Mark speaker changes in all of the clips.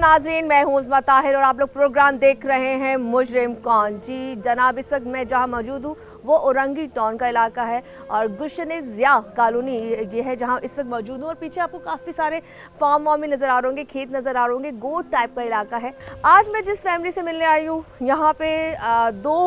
Speaker 1: नाजरीन, मैं हूं उस्मा ताहिर और आप लोग प्रोग्राम देख रहे हैं मुजरिम कौन। जी जनाब, इस वक्त मैं जहां मौजूद हूं वो औरंगी टाउन का इलाका है और गुलशन-ए-ज़िया कॉलोनी ये है जहां इस वक्त मौजूद हूं। और पीछे आपको काफ़ी सारे फार्म वार्म भी नज़र आ रहे होंगे, खेत नज़र आ रहे होंगे, गोट टाइप का इलाका है। आज मैं जिस फैमिली से मिलने आई हूँ यहाँ पे 2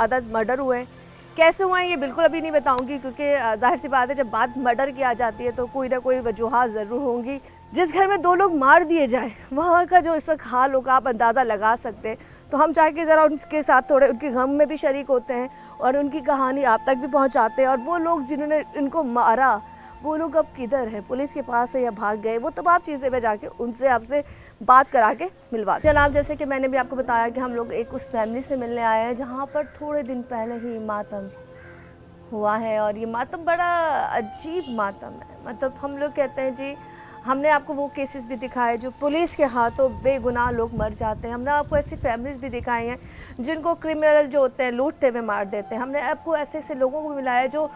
Speaker 1: अदद मर्डर हुए हैं। कैसे हुए हैं ये बिल्कुल अभी नहीं बताऊंगी, क्योंकि जाहिर सी बात है जब बात मर्डर की आ जाती है तो कोई ना कोई वजूहात ज़रूर होंगी। जिस घर में 2 लोग मार दिए जाए वहाँ का जो इस वक्त हाल होगा आप अंदाज़ा लगा सकते हैं। तो हम चाहे कि ज़रा उनके साथ थोड़े उनके गम में भी शरीक होते हैं और उनकी कहानी आप तक भी पहुँचाते हैं। और वो लोग जिन्होंने इनको मारा वो लोग अब किधर है, पुलिस के पास है या भाग गए, वो तमाम चीज़ें मैं जाके उनसे आपसे बात करा के मिलवा। जनाब, जैसे कि मैंने भी आपको बताया कि हम लोग एक उस फैमिली से मिलने आए हैं जहाँ पर थोड़े दिन पहले ही मातम हुआ है। और ये मातम बड़ा अजीब मातम है। मतलब हम लोग कहते हैं जी, हमने आपको वो केसेस भी दिखाए जो पुलिस के हाथों बेगुनाह लोग मर जाते हैं। हमने आपको ऐसी फैमिलीज़ भी दिखाई हैं जिनको क्रिमिनल जो होते हैं लूटते हुए मार देते हैं। हमने आपको ऐसे ऐसे लोगों को मिलाया जो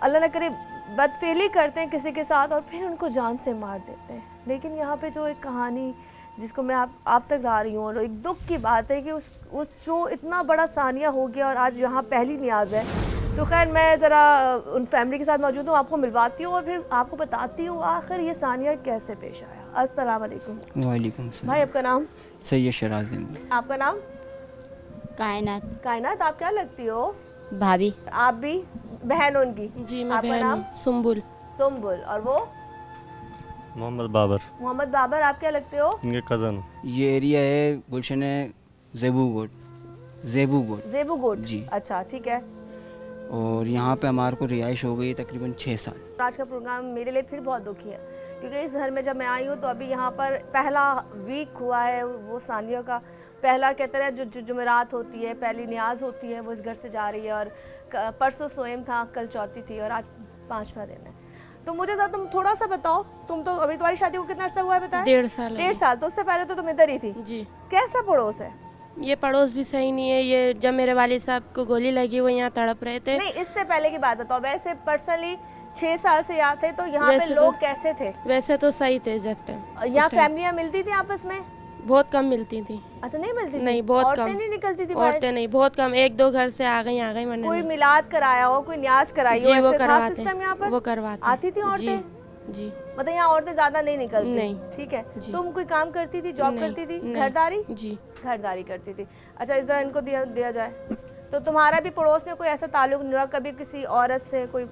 Speaker 1: अल्लाह न करे बदफेली करते हैं किसी के साथ और फिर उनको जान से मार देते हैं। लेकिन यहाँ पे जो एक कहानी जिसको मैं आप तक ला रही हूँ, और एक दुख की बात है कि उस जो इतना बड़ा सानिया हो गया और आज यहाँ पहली न्याज है। तो खैर मैं ज़रा उन फैमिली के साथ मौजूद हूँ, आपको मिलवाती हूँ और फिर आपको बताती हूँ आखिर ये सानिया कैसे पेश आया। अस्सलाम वालेकुम।
Speaker 2: वालेकुम सलाम।
Speaker 1: भाई आपका नाम?
Speaker 2: सैयद शराज़िम।
Speaker 1: आपका नाम?
Speaker 3: कायनात।
Speaker 1: कायनात। आप क्या लगती हो?
Speaker 3: भाभी।
Speaker 1: आप भी बहन उनकी?
Speaker 4: जी मैं
Speaker 1: आपका
Speaker 4: बहन
Speaker 1: नाम?
Speaker 4: हूँ। सुम्बुल।
Speaker 1: सुम्बुल। और वो?
Speaker 5: मोहम्मद बाबर।
Speaker 1: मोहम्मद बाबर। आप क्या लगते हो?
Speaker 5: इनके कज़न।
Speaker 2: ये एरिया है गुलशन ज़ेबू गोट।
Speaker 1: ज़ेबू गोट
Speaker 2: जी।
Speaker 1: अच्छा ठीक है।
Speaker 2: और यहाँ पे हमारे को रिहाइश हो गई तकरीबन 6 साल।
Speaker 1: आज का प्रोग्राम मेरे लिए फिर बहुत दुखी है क्योंकि इस घर में जब मैं आई हूँ तो अभी यहाँ पर पहला वीक हुआ है वो सानिया का। पहला कहते हैं जो जुमेरात होती है, पहली न्याज होती है, वो इस घर से जा रही है। और परसों सोएम था, कल चौथी थी और आज 5वां दिन है। तो मुझे ज़रा तुम थोड़ा सा बताओ, तुम तो अभी तुम्हारी शादी को कितना अर्सा हुआ है बताया?
Speaker 4: 1.5 साल।
Speaker 1: 1.5 साल। तो उससे पहले तो तुम इधर ही थी।
Speaker 4: जी।
Speaker 1: कैसा पड़ोस है?
Speaker 4: ये पड़ोस भी सही नहीं है। ये जब मेरे वालिद साहब को गोली लगी वो यहाँ तड़प रहे थे।
Speaker 1: नहीं, इससे पहले की बात बताओ। वैसे पर्सनली 6 साल से यहाँ थे तो यहाँ पे लोग कैसे थे?
Speaker 4: वैसे तो सही थे जब टाइम।
Speaker 1: यहाँ फैमिलियाँ मिलती थी आपस में?
Speaker 4: बहुत कम मिलती थी।
Speaker 1: अच्छा, नहीं मिलती थी?
Speaker 4: नहीं, बहुत कम।
Speaker 1: औरतें नहीं निकलती थी?
Speaker 4: औरतें नहीं, बहुत कम। 1-2 घर से आ गई मैंने।
Speaker 1: कोई मिलाद कराया हो, कोई न्याज कराई हो,
Speaker 4: जी वो
Speaker 1: ऐसे था
Speaker 4: करवाते।
Speaker 1: सिस्टम यहाँ पर?
Speaker 4: वो करवाते।
Speaker 1: आती थी औरतें?
Speaker 4: जी।
Speaker 1: मतलब यहाँ औरतें ज्यादा नहीं निकलती?
Speaker 4: नहीं।
Speaker 1: ठीक है।
Speaker 4: जी।
Speaker 1: तुम कोई काम करती थी, जॉब करती थी? घरदारी?
Speaker 4: जी।
Speaker 1: घरदारी करती थी। अच्छा, इस तरह इनको दिया जाए तो तुम्हारा भी पड़ोस में कोई ऐसा ताल्लुक नहीं रहा? कभी किसी औरत से कोई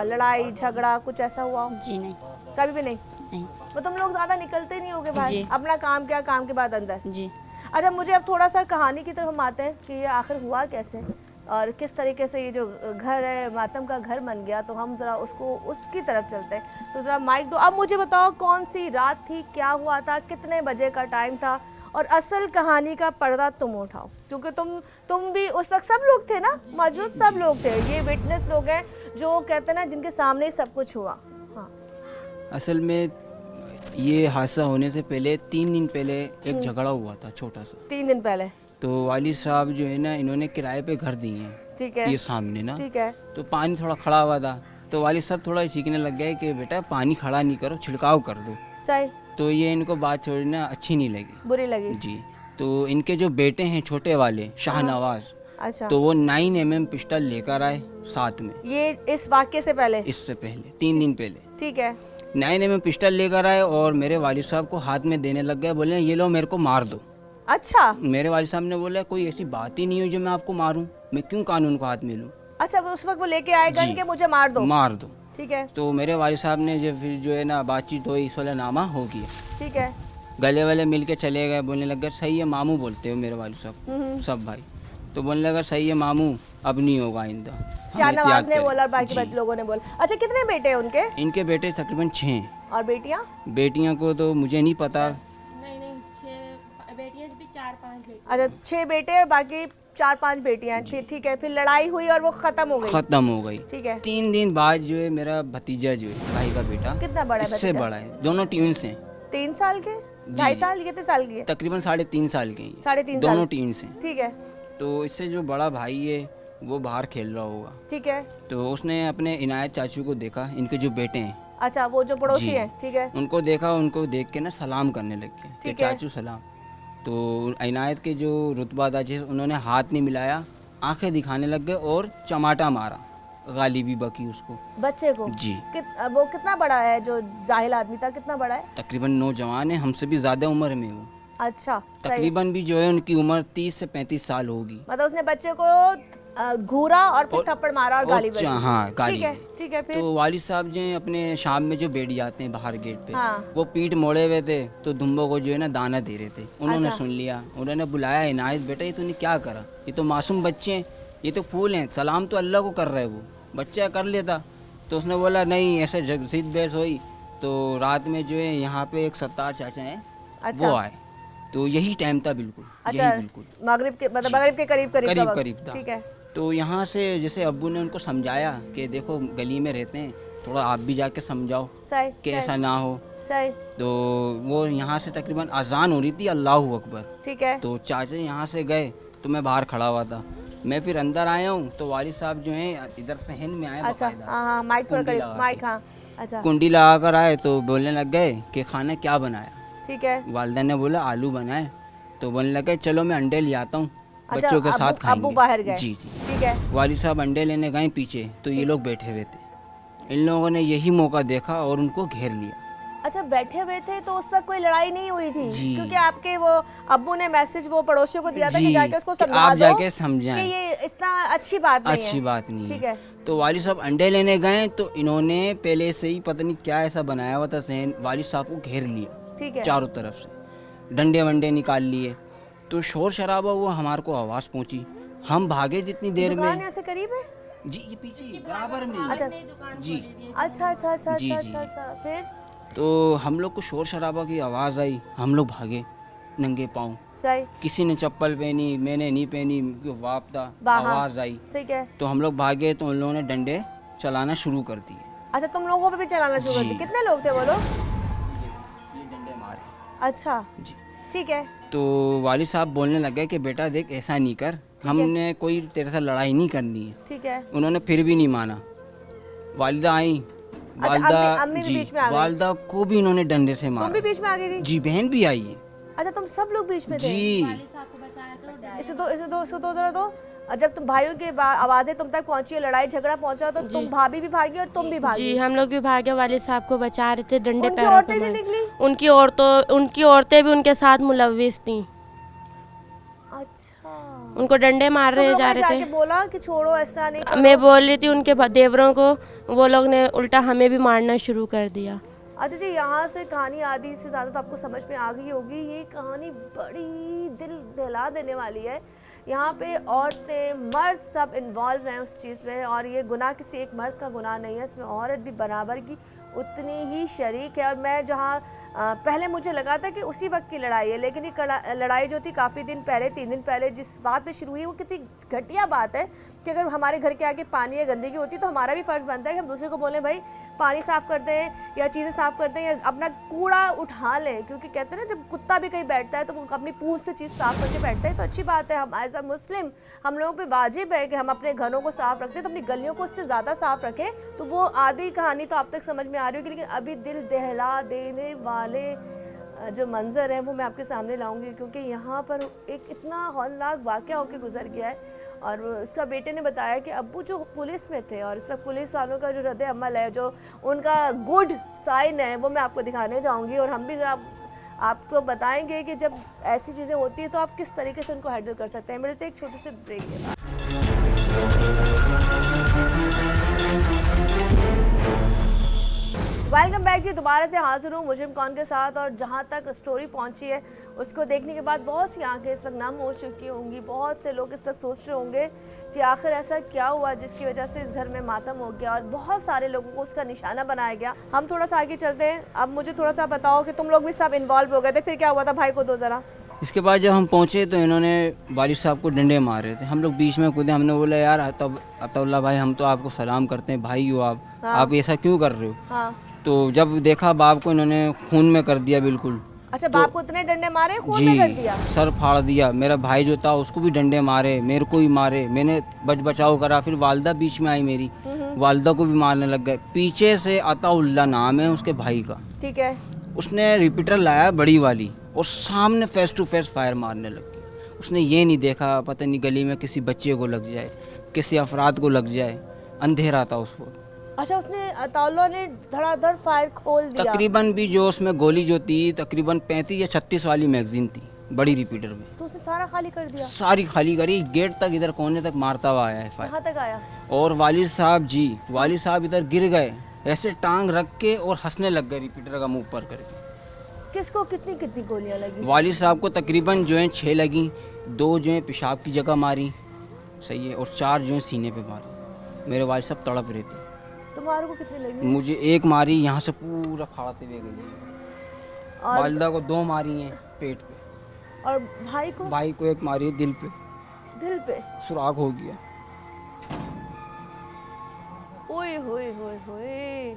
Speaker 1: लड़ाई झगड़ा कुछ ऐसा हुआ?
Speaker 3: जी नहीं।
Speaker 1: कभी भी नहीं?
Speaker 3: नहीं।
Speaker 1: तो तुम लोग ज्यादा निकलते नहीं होगे भाई?
Speaker 3: जी।
Speaker 1: अपना काम क्या, काम के बाद अंदर?
Speaker 3: जी।
Speaker 1: अच्छा, मुझे अब थोड़ा सा कहानी की तरफ हम आते हैं कि ये आखिर हुआ कैसे और किस तरीके से ये जो घर है मातम का घर बन गया। तो हम ज़रा उसकी तरफ चलते हैं। तो ज़रा माइक दो। अब मुझे बताओ कौन सी रात थी, क्या हुआ था, कितने बजे का टाइम था और असल कहानी का पर्दा तुम उठाओ, क्योंकि तुम भी उस वक्त सब लोग थे ना मौजूद? सब लोग थे। ये विटनेस लोग हैं जो कहते हैं ना जिनके सामने ही सब कुछ हुआ। हाँ।
Speaker 2: असल में ये हादसा होने से पहले 3 दिन पहले एक झगड़ा हुआ था छोटा सा।
Speaker 1: 3 दिन पहले?
Speaker 2: तो वालिद साहब जो है ना इन्होंने किराए पे घर दिए हैं।
Speaker 1: ठीक है।
Speaker 2: ये सामने ना।
Speaker 1: ठीक है।
Speaker 2: तो पानी थोड़ा खड़ा हुआ था तो वालिद साहब थोड़ा सीखने लग गए कि बेटा पानी खड़ा नहीं करो, छिड़काव कर दो।
Speaker 1: सही।
Speaker 2: तो ये इनको बात छोड़ना अच्छी नहीं लगी,
Speaker 1: बुरी लगी।
Speaker 2: जी। तो इनके जो बेटे हैं छोटे वाले शाहनवाज,
Speaker 1: अच्छा।
Speaker 2: तो वो 9mm पिस्टल लेकर आए साथ में।
Speaker 1: ये इस वाक्य से पहले?
Speaker 2: इससे पहले 3 दिन पहले।
Speaker 1: ठीक है।
Speaker 2: 9mm पिस्टल लेकर आए और मेरे वालिद साहब को हाथ में देने लग गए। बोले ये लो मेरे को मार दो।
Speaker 1: अच्छा।
Speaker 2: मेरे वालिद साहब ने बोला कोई ऐसी बात ही नहीं है जो मैं आपको मारूं, मैं क्यों कानून को हाथ में लूं।
Speaker 1: अच्छा, उस वक्त वो लेके आए गन के मुझे मार दो?
Speaker 2: मार दो।
Speaker 1: ठीक है।
Speaker 2: तो मेरे वालिद साहब ने जब फिर जो है ना बातचीत हुई, सोलहनामा हो गया।
Speaker 1: ठीक है।
Speaker 2: गले वाले मिल के चले गए। बोलने लग गए सही है मामू, बोलते हो मेरे वालिद साहब सब भाई। तो बोलने लगा सही है मामू, अब नहीं होगा आइंदा।
Speaker 1: शाहनवाज ने बोला, बाकी लोगों ने बोला। अच्छा, कितने बेटे हैं उनके?
Speaker 2: इनके बेटे तकरीबन 6 हैं।
Speaker 1: और बेटियां?
Speaker 2: बेटियां को तो मुझे नहीं पता।
Speaker 4: नहीं, 6 बेटियां भी 4-5 बेटे।
Speaker 1: अच्छा, 6 बेटे और बाकी 4-5 बेटियां। फिर ठीक है, फिर लड़ाई हुई और वो खत्म हो गई?
Speaker 2: खत्म हो गई।
Speaker 1: ठीक है।
Speaker 2: 3 दिन बाद जो है मेरा भतीजा जो है भाई का बेटा,
Speaker 1: कितना बड़ा है?
Speaker 2: इससे बड़ा है। दोनों ट्यून्स हैं।
Speaker 1: 3 साल के? 2.5 साल? कितने साल की है?
Speaker 2: तकरीबन 3.5 साल के हैं।
Speaker 1: 3.5
Speaker 2: दोनों
Speaker 1: साल।
Speaker 2: ट्यून्स हैं।
Speaker 1: ठीक है।
Speaker 2: तो इससे जो बड़ा भाई है वो बाहर खेल रहा होगा।
Speaker 1: ठीक है।
Speaker 2: तो उसने अपने इनायत चाचू को देखा, इनके जो बेटे हैं।
Speaker 1: अच्छा, वो जो पड़ोसी
Speaker 2: जी।
Speaker 1: हैं। ठीक है।
Speaker 2: उनको देखा, उनको देख के ना सलाम करने लग गए कि
Speaker 1: ठीक है।
Speaker 2: चाचू सलाम। तो इनायत के जो रुतबादार थे उन्होंने हाथ नहीं मिलाया, आंखें दिखाने लग गए और चमाटा मारा, गाली भी बकी उसको।
Speaker 1: बच्चे को
Speaker 2: जी।
Speaker 1: वो कितना बड़ा है जो जाहिल आदमी था, कितना बड़ा है?
Speaker 2: तकरीबन नौजवान है, हमसे भी ज़्यादा उम्र में वो।
Speaker 1: अच्छा, सही।
Speaker 2: तकरीबन भी जो है उनकी उम्र 30 से 35 साल होगी।
Speaker 1: मतलब उसने बच्चे को घूरा और फिर थप्पड़ मारा और गाली बकी।
Speaker 2: हाँ, गाली
Speaker 1: ठीक है,
Speaker 2: दी।
Speaker 1: ठीक है। फिर
Speaker 2: तो वालिद साहब जो है अपने शाम में जो बैठ जाते हैं बाहर गेट पे,
Speaker 1: हाँ।
Speaker 2: वो पीठ मोड़े हुए थे, तो दुम्बों को जो है ना दाना दे रहे थे। उन्होंने
Speaker 1: अच्छा।
Speaker 2: सुन लिया, उन्होंने बुलाया, इनायत बेटा ये तूने क्या करा, ये तो मासूम बच्चे हैं, ये तो फूल हैं, सलाम तो अल्लाह को कर रहे हैं, वो बच्चा कर लेता। तो उसने बोला नहीं, ऐसे जिद बहस हुई। तो रात में जो है यहाँ पे एक सत्तार चाचा हैं,
Speaker 1: अच्छा।
Speaker 2: वो आए, तो यही टाइम था बिल्कुल,
Speaker 1: अच्छा,
Speaker 2: यही बिल्कुल
Speaker 1: मगरिब के मतलब मगरिब के करीब करीब का वक्त।
Speaker 2: करीब था।
Speaker 1: ठीक है।
Speaker 2: तो यहाँ से जैसे अब्बू ने उनको समझाया कि देखो गली में रहते हैं, थोड़ा आप भी जाके समझाओ
Speaker 1: सही,
Speaker 2: कि ऐसा ना हो।
Speaker 1: सही।
Speaker 2: तो वो यहाँ से तकरीबन अजान हो रही थी, अल्लाह अकबर।
Speaker 1: ठीक है।
Speaker 2: तो चाचा यहाँ से गए, तो मैं बाहर खड़ा हुआ था, मैं फिर अंदर आया हूँ, तो वालिद साहब जो हैं इधर सहन में आए।
Speaker 1: अच्छा,
Speaker 2: बाकायदा।
Speaker 1: हाँ हाँ, माइक थोड़ा
Speaker 2: कुंडी
Speaker 1: करीब,
Speaker 2: लगा के।
Speaker 1: माइक, हाँ। अच्छा,
Speaker 2: कुंडी लगा कर आए, तो बोलने लग गए कि खाना क्या बनाया।
Speaker 1: ठीक है।
Speaker 2: वालिदा ने बोला आलू बनाए, तो बोलने लगे चलो मैं अंडे ले आता हूँ,
Speaker 1: अच्छा,
Speaker 2: बच्चों के साथ
Speaker 1: अब्बू
Speaker 2: खाएंगे।
Speaker 1: बाहर गए।
Speaker 2: जी जी।
Speaker 1: ठीक है।
Speaker 2: वालिद साहब अंडे लेने गए पीछे, तो ये लोग बैठे हुए थे। इन लोगों ने यही मौका देखा और उनको घेर लिया।
Speaker 1: अच्छा, बैठे हुए थे तो उस वक्त कोई लड़ाई नहीं हुई थी?
Speaker 2: जी।
Speaker 1: क्योंकि आपके वो अब्बू ने मैसेज वो पड़ोसियों को दिया था कि
Speaker 2: जी,
Speaker 1: जाके उसको
Speaker 2: कि
Speaker 1: समझा
Speaker 2: आप
Speaker 1: दो
Speaker 2: जाके समझाएं।
Speaker 1: कि ये इतना अच्छी बात नहीं है।
Speaker 2: अच्छी बात नहीं
Speaker 1: ठीक
Speaker 2: है।
Speaker 1: है।
Speaker 2: तो वालिद साहब अंडे लेने गए, तो इन्होंने पहले से ही पता नहीं क्या ऐसा बनाया हुआ था सहन, वालिद साहब को घेर लिया।
Speaker 1: ठीक है।
Speaker 2: चारों तरफ से डंडे वंडे निकाल लिए, तो शोर शराबा हुआ, हमारे को आवाज़ पहुंची, हम भागे जितनी देर
Speaker 1: दुकान
Speaker 2: में।
Speaker 1: यहाँ से करीब है?
Speaker 2: जी ये पीछे बराबर में।
Speaker 1: अच्छा,
Speaker 2: जी।
Speaker 1: अच्छा, अच्छा, अच्छा,
Speaker 2: जी,
Speaker 1: अच्छा,
Speaker 2: जी।
Speaker 1: अच्छा, अच्छा। फिर
Speaker 2: तो हम लोग को शोर शराबा की आवाज़ आई, हम लोग भागे नंगे पाँव।
Speaker 1: सही।
Speaker 2: किसी ने चप्पल पहनी, मैंने नहीं पहनी, वाप था,
Speaker 1: बाहर।
Speaker 2: आवाज़ आई,
Speaker 1: ठीक है।
Speaker 2: तो हम लोग भागे, तो उन लोगों ने डंडे चलाना शुरू कर दिए।
Speaker 1: अच्छा, तुम लोगों पे भी चलाना शुरू कर
Speaker 2: जी।
Speaker 1: दिया? कितने लोग थे वो लोग?
Speaker 2: ये डंडे मारे।
Speaker 1: अच्छा,
Speaker 2: जी।
Speaker 1: ठीक है।
Speaker 2: तो वालिद साहब बोलने लगे कि बेटा देख ऐसा नहीं कर, हमने कोई तेरे से लड़ाई नहीं करनी है।
Speaker 1: ठीक है।
Speaker 2: उन्होंने फिर भी नहीं माना। वालिदा आई,
Speaker 1: अच्छा,
Speaker 2: वालिदा
Speaker 1: अम्मी भी
Speaker 2: जी,
Speaker 1: बीच में आ गई?
Speaker 2: वालिदा को भी इन्होंने डंडे से
Speaker 1: तुम भी
Speaker 2: मारा।
Speaker 1: बीच में आ गई थी?
Speaker 2: जी, बहन भी आई है।
Speaker 1: अच्छा, तुम सब लोग बीच में थे?
Speaker 2: जी।
Speaker 1: इसे दो जरा दो। और जब तुम भाइयों की आवाजें तुम तक पहुंची, लड़ाई झगड़ा पहुंचा, तो तुम भाभी भी भागी और तुम भी भागी?
Speaker 4: जी, हम लोग भी भागे, वालिद साहब को बचा रहे थे, डंडे
Speaker 1: उनकी
Speaker 4: पैरों
Speaker 1: औरतें
Speaker 4: पे
Speaker 1: भी
Speaker 4: मारे।
Speaker 1: निकली?
Speaker 4: उनकी औरतें भी उनके साथ मुलव्विस थी,
Speaker 1: अच्छा।
Speaker 4: उनको डंडे मार
Speaker 1: तुम
Speaker 4: रहे
Speaker 1: लोगों
Speaker 4: जा
Speaker 1: ने
Speaker 4: रहे
Speaker 1: जाके बोला कि छोड़ो, ऐसा नहीं करो?
Speaker 4: मैं बोल रही थी उनके देवरों को, वो लोग ने उल्टा हमें भी मारना शुरू कर दिया।
Speaker 1: अच्छा जी, यहाँ से कहानी आधी से ज़्यादा तो आपको समझ में आ गई होगी। ये कहानी बड़ी दिल दहला देने वाली है। यहाँ पे औरतें मर्द सब इन्वॉल्व हैं उस चीज़ में, और ये गुनाह किसी एक मर्द का गुनाह नहीं है, इसमें औरत भी बराबर की उतनी ही शरीक है। और मैं जहाँ पहले मुझे लगा था कि उसी वक्त की लड़ाई है, लेकिन ये लड़ाई जो थी काफ़ी दिन पहले, 3 दिन पहले जिस बात पे शुरू हुई, वो कितनी घटिया बात है कि अगर हमारे घर के आगे पानी या गंदगी होती है तो हमारा भी फ़र्ज़ बनता है कि हम दूसरे को बोलें भाई पानी साफ़ करते हैं या चीज़ें साफ़ करते हैं या अपना कूड़ा उठा लें। क्योंकि कहते हैं ना, जब कुत्ता भी कहीं बैठता है तो वो अपनी पूंछ से चीज़ साफ़ करके बैठता है, तो अच्छी बात है। हम एज अ मुस्लिम हम लोगों पे वाजिब है कि हम अपने घरों को साफ़ रखते हैं, तो अपनी गलियों को उससे ज़्यादा साफ़ रखें। तो वो आधी कहानी तो आप तक समझ में आ रही होगी, लेकिन अभी दिल दहला देने वाले जो मंज़र है वो मैं आपके सामने लाऊंगी, क्योंकि यहाँ पर एक इतना हौलनाक वाक़या होकर गुजर गया है। और इसका बेटे ने बताया कि अब्बू जो पुलिस में थे, और इस वक्त पुलिस वालों का जो रद्द अमल है, जो उनका गुड साइन है, वो मैं आपको दिखाने जाऊंगी। और हम भी आपको बताएंगे कि जब ऐसी चीज़ें होती हैं तो आप किस तरीके से उनको हैंडल कर सकते हैं। मिलते हैं एक छोटे से ब्रेक के बाद। वेलकम बैक जी, दोबारा से हाजिर हूँ मुजरिम कौन के साथ। और जहाँ तक स्टोरी पहुँची है उसको देखने के बाद बहुत सी आंखें इस वक्त नम हो चुकी होंगी। बहुत से लोग इस वक्त सोच रहे होंगे कि आखिर ऐसा क्या हुआ जिसकी वजह से इस घर में मातम हो गया, और बहुत सारे लोगों को उसका निशाना बनाया गया। हम थोड़ा सा आगे चलते हैं। अब मुझे थोड़ा सा बताओ कि तुम लोग भी सब इन्वॉल्व हो गए थे, फिर क्या हुआ था? भाई को दो ज़रा।
Speaker 2: इसके बाद जब हम पहुँचे तो इन्होंने वालिद साहब को डंडे मार रहे थे, हम लोग बीच में कूदे। हमने बोला यार अतउल्लाह भाई, हम तो आपको सलाम करते हैं, भाई हो आप, आप ऐसा क्यों कर रहे हो?
Speaker 1: हाँ।
Speaker 2: तो जब देखा बाप को, इन्होंने खून में कर दिया बिल्कुल।
Speaker 1: अच्छा, बाप को इतने डंडे मारे, खून में कर दिया?
Speaker 2: सर फाड़ दिया। मेरा भाई जो था उसको भी डंडे मारे, मेरे को भी मारे। मैंने बचाव करा, फिर वालिदा बीच में आई मेरी, वालिदा को भी मारने लग गए। पीछे से अताउल्लाह नाम है उसके भाई का,
Speaker 1: ठीक है।
Speaker 2: उसने रिपीटर लाया बड़ी वाली और सामने फेस टू फेस फायर मारने लग गया। उसने ये नहीं देखा पता नहीं गली में किसी बच्चे को लग जाए, किसी अफराद को लग जाए, अंधेरा था उस वक्त।
Speaker 1: अच्छा, उसने अताउल्ला ने धड़ाधड़ फायर खोल दिया।
Speaker 2: तकरीबन भी जो उसमें गोली जो थी तकरीबन 35 या 36 वाली मैगजीन थी बड़ी रिपीटर में,
Speaker 1: तो उसने सारा खाली कर दिया।
Speaker 2: सारी खाली करी, गेट तक इधर कोने तक मारता हुआ आया है फायर।
Speaker 1: कहाँ तक आया?
Speaker 2: और वालिद साहब इधर गिर गए, ऐसे टांग रख के और हंसने लग गए रिपीटर का मुंह ऊपर करके।
Speaker 1: किसको कितनी कितनी गोलियां लगी?
Speaker 2: वालिद साहब को तकरीबन जो है 6 लगी, 2 जो है पेशाब की जगह मारी, सही है, और 4 जो है सीने पे मारी। मेरे वालिद साहब तड़प रहे थे।
Speaker 1: तुम्हारे को कितनी लगी?
Speaker 2: मुझे 1 मारी, यहाँ से पूरा फाड़ते हुए गई।
Speaker 1: और
Speaker 2: वालिदा को 2 मारी हैं पेट पे,
Speaker 1: और भाई को?
Speaker 2: भाई को 1 मारी है दिल पे,
Speaker 1: दिल पे
Speaker 2: सुराख हो गया।
Speaker 1: ओए होए होए होए,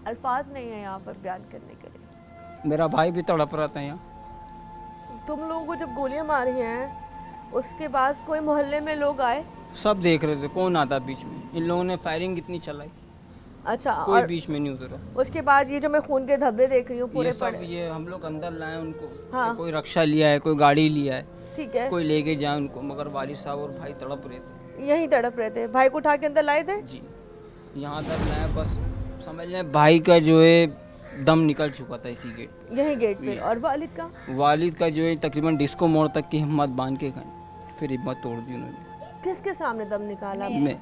Speaker 1: अल्फाज नहीं है यहाँ पर बयान करने के लिए।
Speaker 2: मेरा भाई भी तड़प रहा था यहाँ।
Speaker 1: तुम लोगों को जब गोलियां मारी हैं उसके बाद कोई मोहल्ले में लोग आए?
Speaker 2: सब देख रहे थे, कौन आता बीच में। इन लोगों ने फायरिंग कितनी चलाई,
Speaker 1: अच्छा,
Speaker 2: कोई
Speaker 1: और
Speaker 2: बीच में नहीं उतरा।
Speaker 1: उसके बाद ये जो मैं खून के धब्बे देख रही हूँ पूरे
Speaker 2: ये सब
Speaker 1: पड़े।
Speaker 2: ये हम लोग अंदर लाए उनको,
Speaker 1: हाँ।
Speaker 2: कोई रक्षा लिया है, कोई गाड़ी लिया है,
Speaker 1: ठीक है,
Speaker 2: कोई लेके जाए उनको, मगर वालिद साहब और भाई तड़प रहे थे।
Speaker 1: यहीं तड़प रहे थे। भाई को उठा के अंदर लाए थे?
Speaker 2: जी, यहाँ तक लाए, बस समझ लें भाई का जो है दम निकल चुका था इसी गेट पे,
Speaker 1: यहीं गेट पे। और वालिद का?
Speaker 2: वालिद का जो है तकरीबन डिस्को मोड़ तक की हिम्मत बांध के गए, फिर हिम्मत तोड़ दी उन्होंने।
Speaker 1: किसके सामने दम निकाला?
Speaker 2: मैं